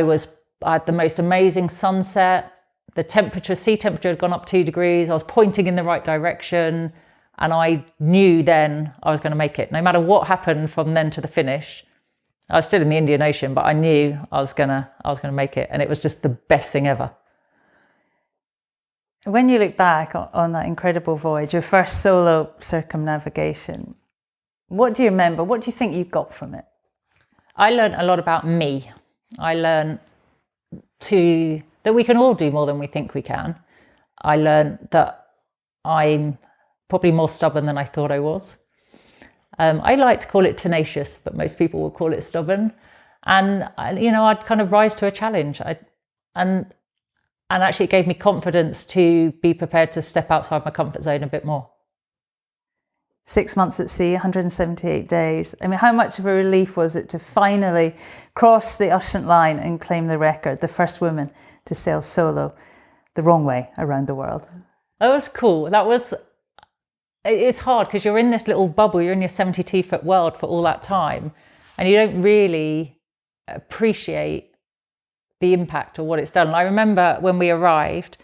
had the most amazing sunset. The sea temperature had gone up 2 degrees. I was pointing in the right direction. And I knew then I was going to make it. No matter what happened from then to the finish, I was still in the Indian Ocean, but I knew I was gonna make it, and it was just the best thing ever. When you look back on that incredible voyage, your first solo circumnavigation, what do you remember? What do you think you got from it? I learned a lot about me. I learned that we can all do more than we think we can. I learned that I'm probably more stubborn than I thought I was. I like to call it tenacious, but most people will call it stubborn. And I'd kind of rise to a challenge. And actually it gave me confidence to be prepared to step outside my comfort zone a bit more. 6 months at sea, 178 days. I mean, how much of a relief was it to finally cross the Ushant line and claim the record, the first woman to sail solo the wrong way around the world? That was cool. It's hard because you're in this little bubble, you're in your 72-foot world for all that time, and you don't really appreciate the impact of what it's done. And I remember when we arrived,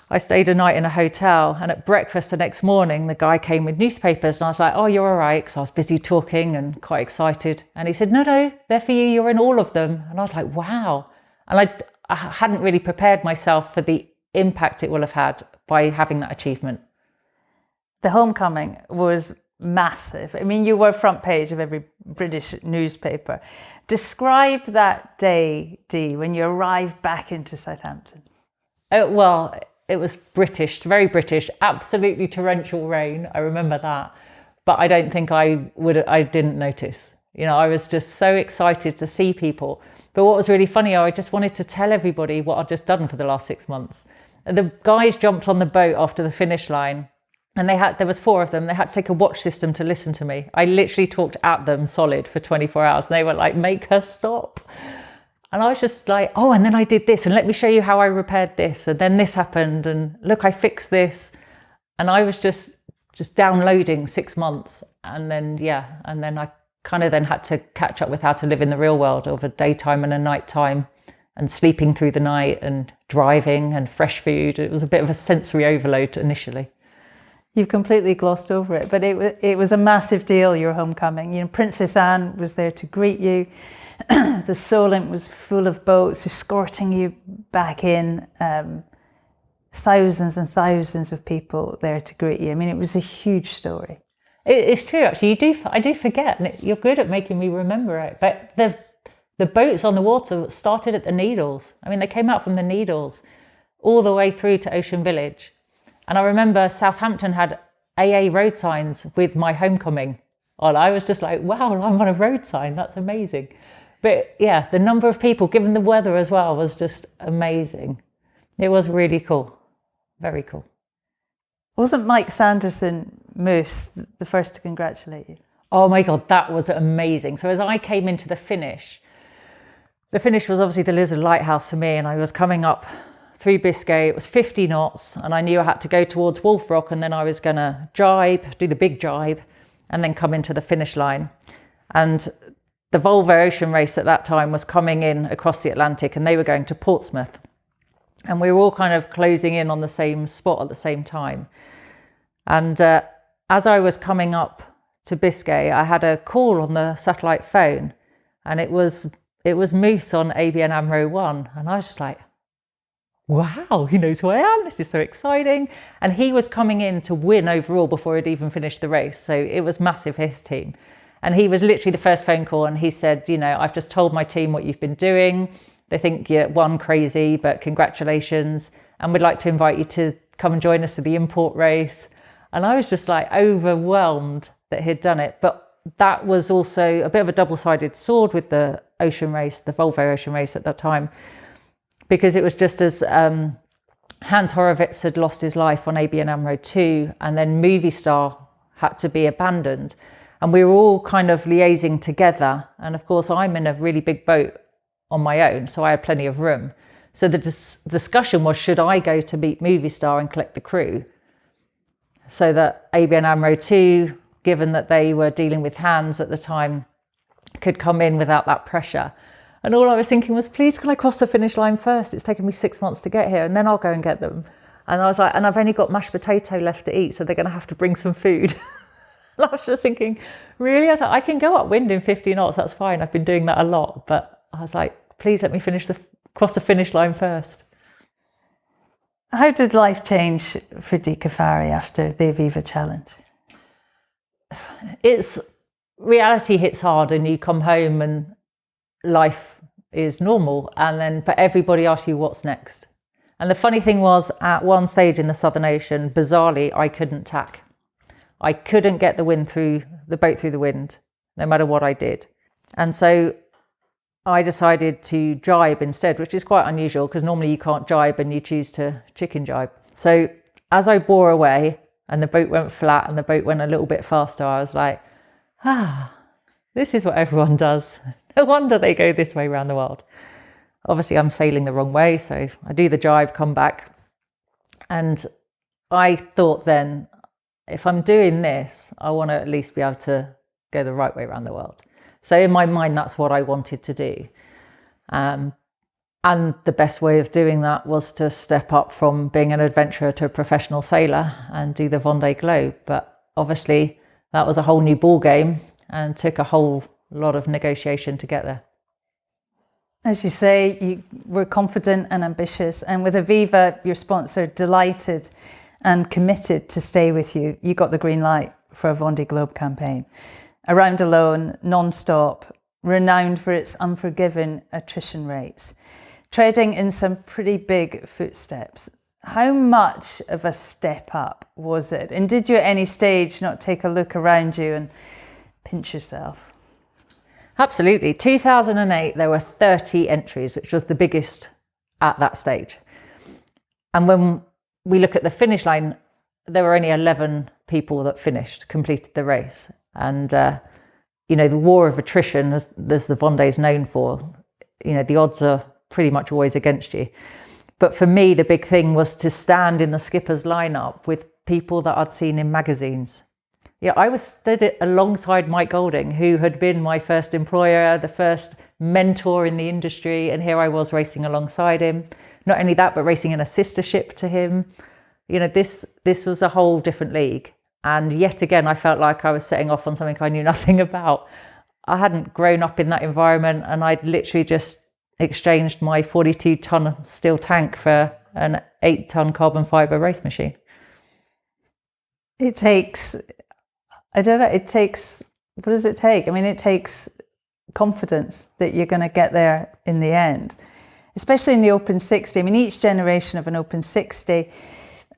I stayed a night in a hotel, and at breakfast the next morning, the guy came with newspapers, and I was like, "Oh, you're all right," because I was busy talking and quite excited. And he said, "No, they're for you, you're in all of them." And I was like, wow. And I hadn't really prepared myself for the impact it will have had by having that achievement. The homecoming was massive. I mean, you were front page of every British newspaper. Describe that day, Dee, when you arrived back into Southampton. Well, it was British, very British, absolutely torrential rain. I remember that. But I don't think I didn't notice. I was just so excited to see people. But what was really funny, I just wanted to tell everybody what I'd just done for the last 6 months. The guys jumped on the boat after the finish line, and there was 4 of them. They had to take a watch system to listen to me. I literally talked at them solid for 24 hours. And they were like, "Make her stop." And I was just like, "Oh, and then I did this, and let me show you how I repaired this. And then this happened, and look, I fixed this." And I was just downloading 6 months. And then I kind of then had to catch up with how to live in the real world of a daytime and a nighttime, and sleeping through the night and driving and fresh food. It was a bit of a sensory overload initially. You've completely glossed over it, but it was a massive deal, your homecoming. Princess Anne was there to greet you. The Solent was full of boats escorting you back in. Thousands and thousands of people there to greet you. I mean, it was a huge story. It's true, actually. I do forget, and you're good at making me remember it. But the boats on the water started at the Needles. I mean, they came out from the Needles all the way through to Ocean Village. And I remember Southampton had AA road signs with my homecoming on. I was just like, wow, I'm on a road sign. That's amazing. But yeah, the number of people, given the weather as well, was just amazing. It was really cool. Very cool. Wasn't Mike Sanderson Moose the first to congratulate you? Oh my God, that was amazing. So as I came into the finish was obviously the Lizard Lighthouse for me, and I was coming up through Biscay. It was 50 knots, and I knew I had to go towards Wolf Rock, and then I was going to jibe, do the big jibe, and then come into the finish line. And the Volvo Ocean Race at that time was coming in across the Atlantic, and they were going to Portsmouth. And we were all kind of closing in on the same spot at the same time. And as I was coming up to Biscay, I had a call on the satellite phone, and it was Moose on ABN AMRO 1. And I was just like, wow, he knows who I am. This is so exciting. And he was coming in to win overall before he'd even finished the race. So it was massive for his team. And he was literally the first phone call, and he said, I've just told my team what you've been doing. They think you're crazy, but congratulations. And we'd like to invite you to come and join us for the import race. And I was just like overwhelmed that he'd done it. But that was also a bit of a double-sided sword with the ocean race, the Volvo Ocean Race at that time, because it was just as Hans Horowitz had lost his life on ABN AMRO 2, and then Movie Star had to be abandoned. And we were all kind of liaising together. And of course, I'm in a really big boat on my own, so I had plenty of room. So the discussion was, should I go to meet Movie Star and collect the crew? So that ABN AMRO 2, given that they were dealing with Hans at the time, could come in without that pressure. And all I was thinking was, please, can I cross the finish line first? It's taken me 6 months to get here, and then I'll go and get them. And I was like, and I've only got mashed potato left to eat, so they're going to have to bring some food. And I was just thinking, really? I was like, I can go upwind in 50 knots, that's fine. I've been doing that a lot. But I was like, please let me cross the finish line first. How did life change for Dee Caffari after the Aviva Challenge? Reality hits hard and you come home and life is normal. And then, but everybody asks you what's next. And the funny thing was, at one stage in the Southern Ocean, bizarrely, I couldn't tack. I couldn't get the boat through the wind, no matter what I did. And so I decided to jibe instead, which is quite unusual because normally you can't jibe and you choose to chicken jibe. So as I bore away and the boat went flat and the boat went a little bit faster, I was like, this is what everyone does. No wonder they go this way around the world. Obviously, I'm sailing the wrong way, so I do the jibe, come back. And I thought then, if I'm doing this, I want to at least be able to go the right way around the world. So in my mind, that's what I wanted to do. And the best way of doing that was to step up from being an adventurer to a professional sailor and do the Vendee Globe. But obviously, that was a whole new ball game and took a whole lot of negotiation to get there. As you say, you were confident and ambitious, and with Aviva, your sponsor, delighted and committed to stay with you. You got the green light for a Vendee Globe campaign. Around alone, non-stop, renowned for its unforgiving attrition rates, treading in some pretty big footsteps. How much of a step up was it? And did you at any stage not take a look around you and pinch yourself? Absolutely. 2008, there were 30 entries, which was the biggest at that stage. And when we look at the finish line, there were only 11 people that completed the race. And, the war of attrition, as the Vendee is known for, the odds are pretty much always against you. But for me, the big thing was to stand in the skipper's lineup with people that I'd seen in magazines. Yeah, I was stood alongside Mike Golding, who had been my first employer, the first mentor in the industry, and here I was racing alongside him. Not only that, but racing in a sister ship to him. This was a whole different league. And yet again, I felt like I was setting off on something I knew nothing about. I hadn't grown up in that environment, and I'd literally just exchanged my 42-ton steel tank for an 8-ton carbon fibre race machine. It takes... what does it take? I mean, it takes confidence that you're going to get there in the end, especially in the Open 60. I mean, each generation of an Open 60,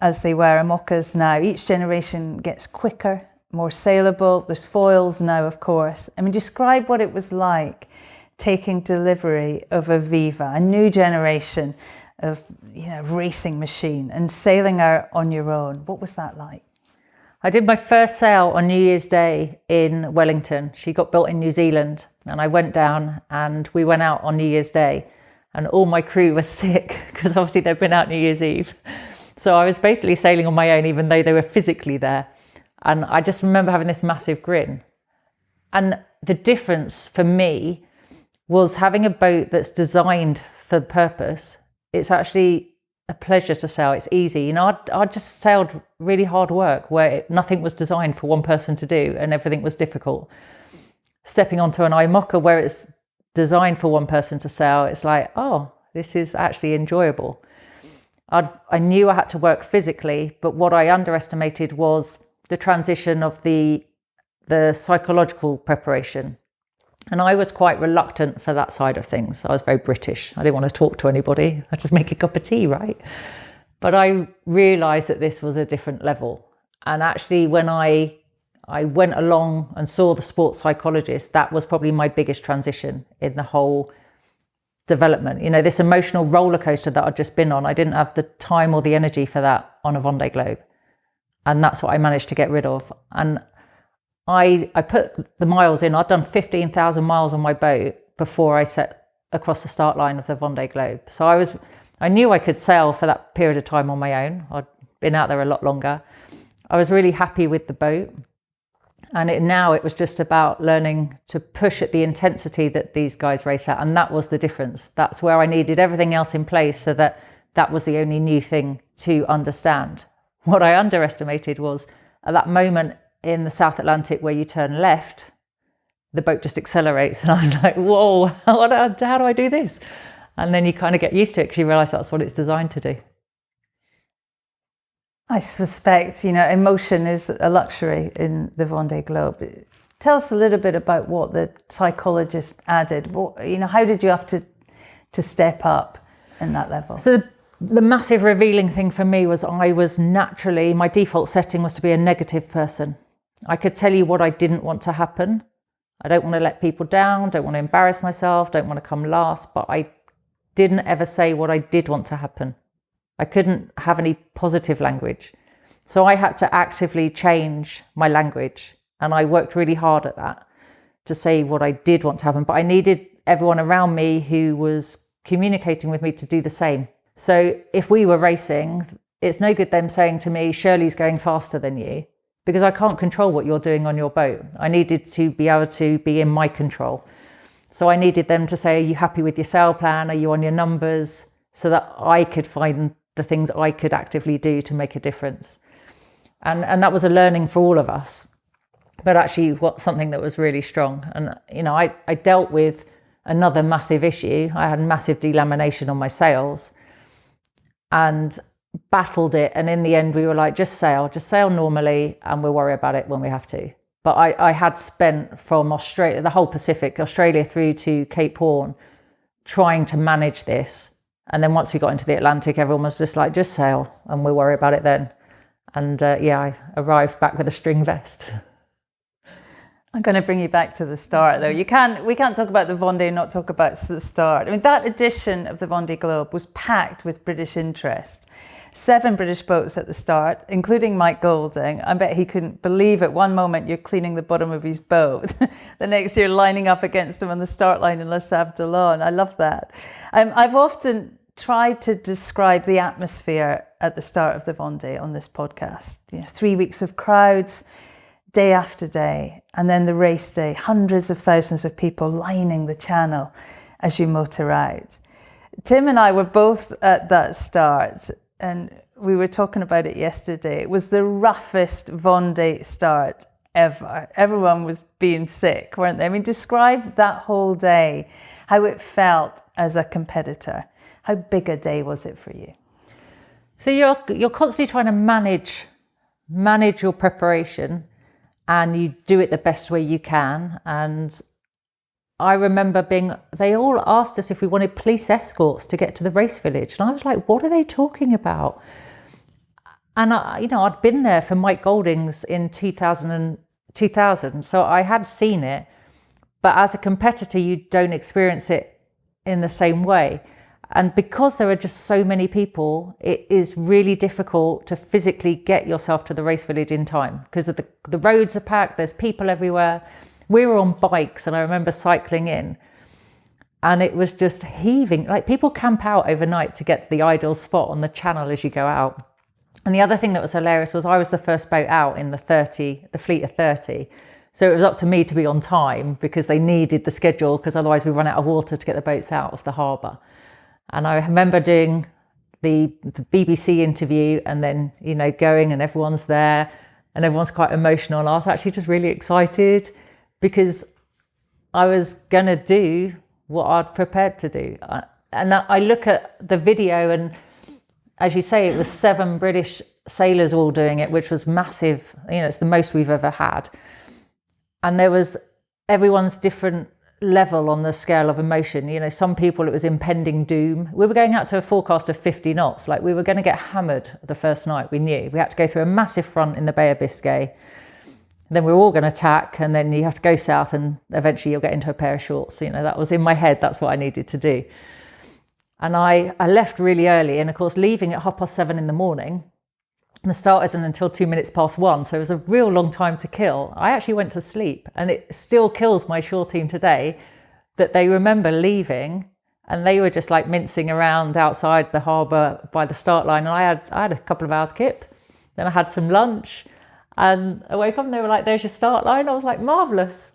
as they were IMOCAs now, each generation gets quicker, more saleable. There's foils now, of course. I mean, describe what it was like taking delivery of Aviva, a new generation of racing machine, and sailing out on your own. What was that like? I did my first sail on New Year's Day in Wellington. She got built in New Zealand, and I went down and we went out on New Year's Day, and all my crew was sick because obviously they'd been out New Year's Eve. So I was basically sailing on my own, even though they were physically there. And I just remember having this massive grin. And the difference for me was having a boat that's designed for the purpose. It's actually a pleasure to sail. It's easy. I just sailed really hard work where nothing was designed for one person to do and everything was difficult. Stepping onto an IMOCA where it's designed for one person to sail, it's like, oh, this is actually enjoyable. I knew I had to work physically, but what I underestimated was the transition of the psychological preparation. And I was quite reluctant for that side of things. I was very British. I didn't want to talk to anybody. I just make a cup of tea, right? But I realised that this was a different level. And actually, when I went along and saw the sports psychologist, that was probably my biggest transition in the whole development. This emotional roller coaster that I'd just been on, I didn't have the time or the energy for that on a Vendee Globe. And that's what I managed to get rid of. And I put the miles in. I'd done 15,000 miles on my boat before I set across the start line of the Vendee Globe. So I knew I could sail for that period of time on my own. I'd been out there a lot longer. I was really happy with the boat. And it was just about learning to push at the intensity that these guys race at. And that was the difference. That's where I needed everything else in place so that was the only new thing to understand. What I underestimated was at that moment, in the South Atlantic where you turn left, the boat just accelerates. And I was like, whoa, how do I do this? And then you kind of get used to it because you realise that's what it's designed to do. I suspect, emotion is a luxury in the Vendee Globe. Tell us a little bit about what the psychologist added. How did you have to step up in that level? So the massive revealing thing for me was I was naturally, my default setting was to be a negative person. I could tell you what I didn't want to happen. I don't want to let people down, don't want to embarrass myself, don't want to come last, but I didn't ever say what I did want to happen. I couldn't have any positive language. So I had to actively change my language. And I worked really hard at that to say what I did want to happen. But I needed everyone around me who was communicating with me to do the same. So if we were racing, it's no good them saying to me, Shirley's going faster than you, because I can't control what you're doing on your boat. I needed to be able to be in my control. So I needed them to say, are you happy with your sail plan? Are you on your numbers? So that I could find the things I could actively do to make a difference. And that was a learning for all of us, but actually something that was really strong. And, I dealt with another massive issue. I had massive delamination on my sails and battled it. And in the end, we were like, just sail normally, and we'll worry about it when we have to. But I had spent from Australia, the whole Pacific, Australia through to Cape Horn, trying to manage this. And then once we got into the Atlantic, everyone was just like, just sail and we'll worry about it then. And I arrived back with a string vest. I'm going to bring you back to the start, though. We can't talk about the Vendee and not talk about the start. I mean, that edition of the Vendee Globe was packed with British interest. 7 British boats at the start, including Mike Golding. I bet he couldn't believe at one moment you're cleaning the bottom of his boat. The next you're lining up against him on the start line in Les Avdelon. I love that. I've often tried to describe the atmosphere at the start of the Vendee on this podcast. 3 weeks of crowds, day after day, and then the race day, hundreds of thousands of people lining the channel as you motor out. Tim and I were both at that start, and we were talking about it yesterday. It was the roughest Vendee start ever. Everyone was being sick, weren't they? I mean, describe that whole day, how it felt as a competitor. How big a day was it for you? So you're constantly trying to manage your preparation, and you do it the best way you can. And I remember they all asked us if we wanted police escorts to get to the race village. And I was like, what are they talking about? And I'd been there for Mike Golding's in 2000. So I had seen it, but as a competitor, you don't experience it in the same way. And because there are just so many people, it is really difficult to physically get yourself to the race village in time because of the roads are packed, there's people everywhere. We were on bikes and I remember cycling in and it was just heaving. Like people camp out overnight to get to the ideal spot on the channel as you go out. And the other thing that was hilarious was I was the first boat out in the fleet of 30. So it was up to me to be on time because they needed the schedule because otherwise we run out of water to get the boats out of the harbour. And I remember doing the BBC interview and then, going and everyone's there and everyone's quite emotional. And I was actually just really excited because I was going to do what I'd prepared to do. And I look at the video and, as you say, it was 7 British sailors all doing it, which was massive. It's the most we've ever had. And there was everyone's different level on the scale of emotion. Some people it was impending doom. We were going out to a forecast of 50 knots. Like we were going to get hammered the first night. We knew we had to go through a massive front in the Bay of Biscay. Then we were all going to tack, and then you have to go south, and eventually you'll get into a pair of shorts. That was in my head. That's what I needed to do. And I left really early, and of course leaving at 7:30 in the morning. And the start isn't until 1:02, so it was a real long time to kill. I actually went to sleep, and it still kills my shore team today that they remember leaving and they were just like mincing around outside the harbour by the start line. And I had a couple of hours kip, then I had some lunch and I woke up and they were like, there's your start line. I was like, marvellous.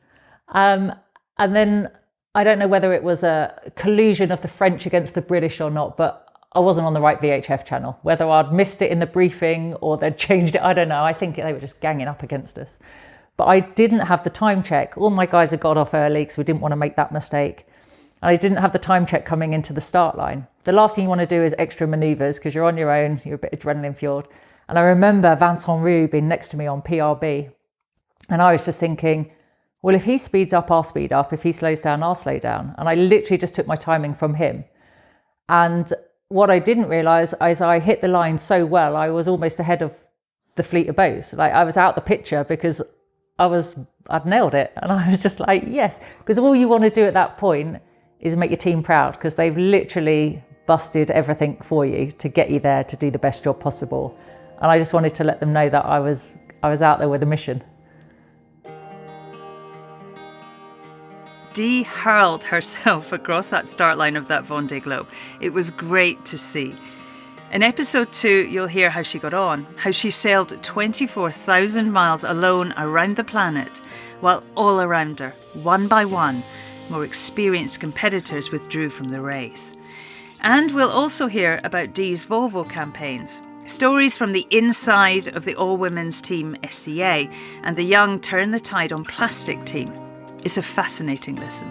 And then I don't know whether it was a collusion of the French against the British or not, but I wasn't on the right VHF channel. Whether I'd missed it in the briefing or they'd changed it, I don't know. I think they were just ganging up against us. But I didn't have the time check. All my guys had got off early because we didn't want to make that mistake. And I didn't have the time check coming into the start line. The last thing you want to do is extra manoeuvres because you're on your own, you're a bit adrenaline fueled. And I remember Vincent Roux being next to me on PRB. And I was just thinking, well, if he speeds up, I'll speed up. If he slows down, I'll slow down. And I literally just took my timing from him. And what I didn't realise is I hit the line so well, I was almost ahead of the fleet of boats. Like I was out the picture because I'd nailed it. And I was just like, yes. Because all you want to do at that point is make your team proud because they've literally busted everything for you to get you there to do the best job possible. And I just wanted to let them know that I was out there with a mission. Dee hurled herself across that start line of that Vendee Globe. It was great to see. In episode 2, you'll hear how she got on, how she sailed 24,000 miles alone around the planet, while all around her, one by one, more experienced competitors withdrew from the race. And we'll also hear about Dee's Volvo campaigns, stories from the inside of the all-women's team SCA and the young Turn the Tide on Plastic team. It's a fascinating listen.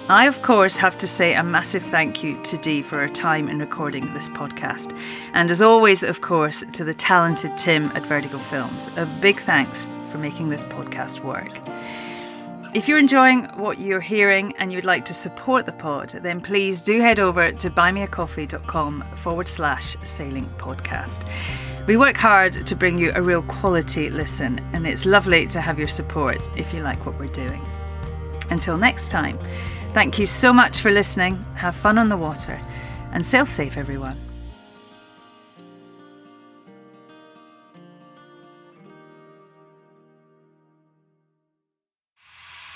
I, of course, have to say a massive thank you to Dee for her time in recording this podcast. And as always, of course, to the talented Tim at Vertigo Films. A big thanks for making this podcast work. If you're enjoying what you're hearing and you'd like to support the pod, then please do head over to buymeacoffee.com/sailing podcast. We work hard to bring you a real quality listen, and it's lovely to have your support if you like what we're doing. Until next time, thank you so much for listening, have fun on the water, and sail safe, everyone.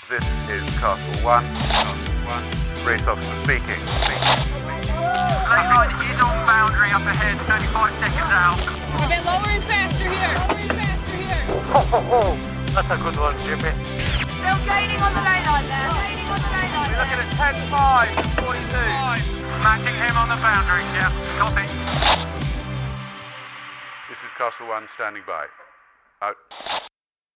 This is Castle 1. Race officer speaking. Lane line is on boundary up ahead, 35 seconds out. A bit lower and faster here. Ho, ho, ho. That's a good one, Jimmy. Still gaining on the lane line there. We're looking at 10.5 and 42. Matching him on the boundary, yeah, copy. This is Castle 1 standing by. Out.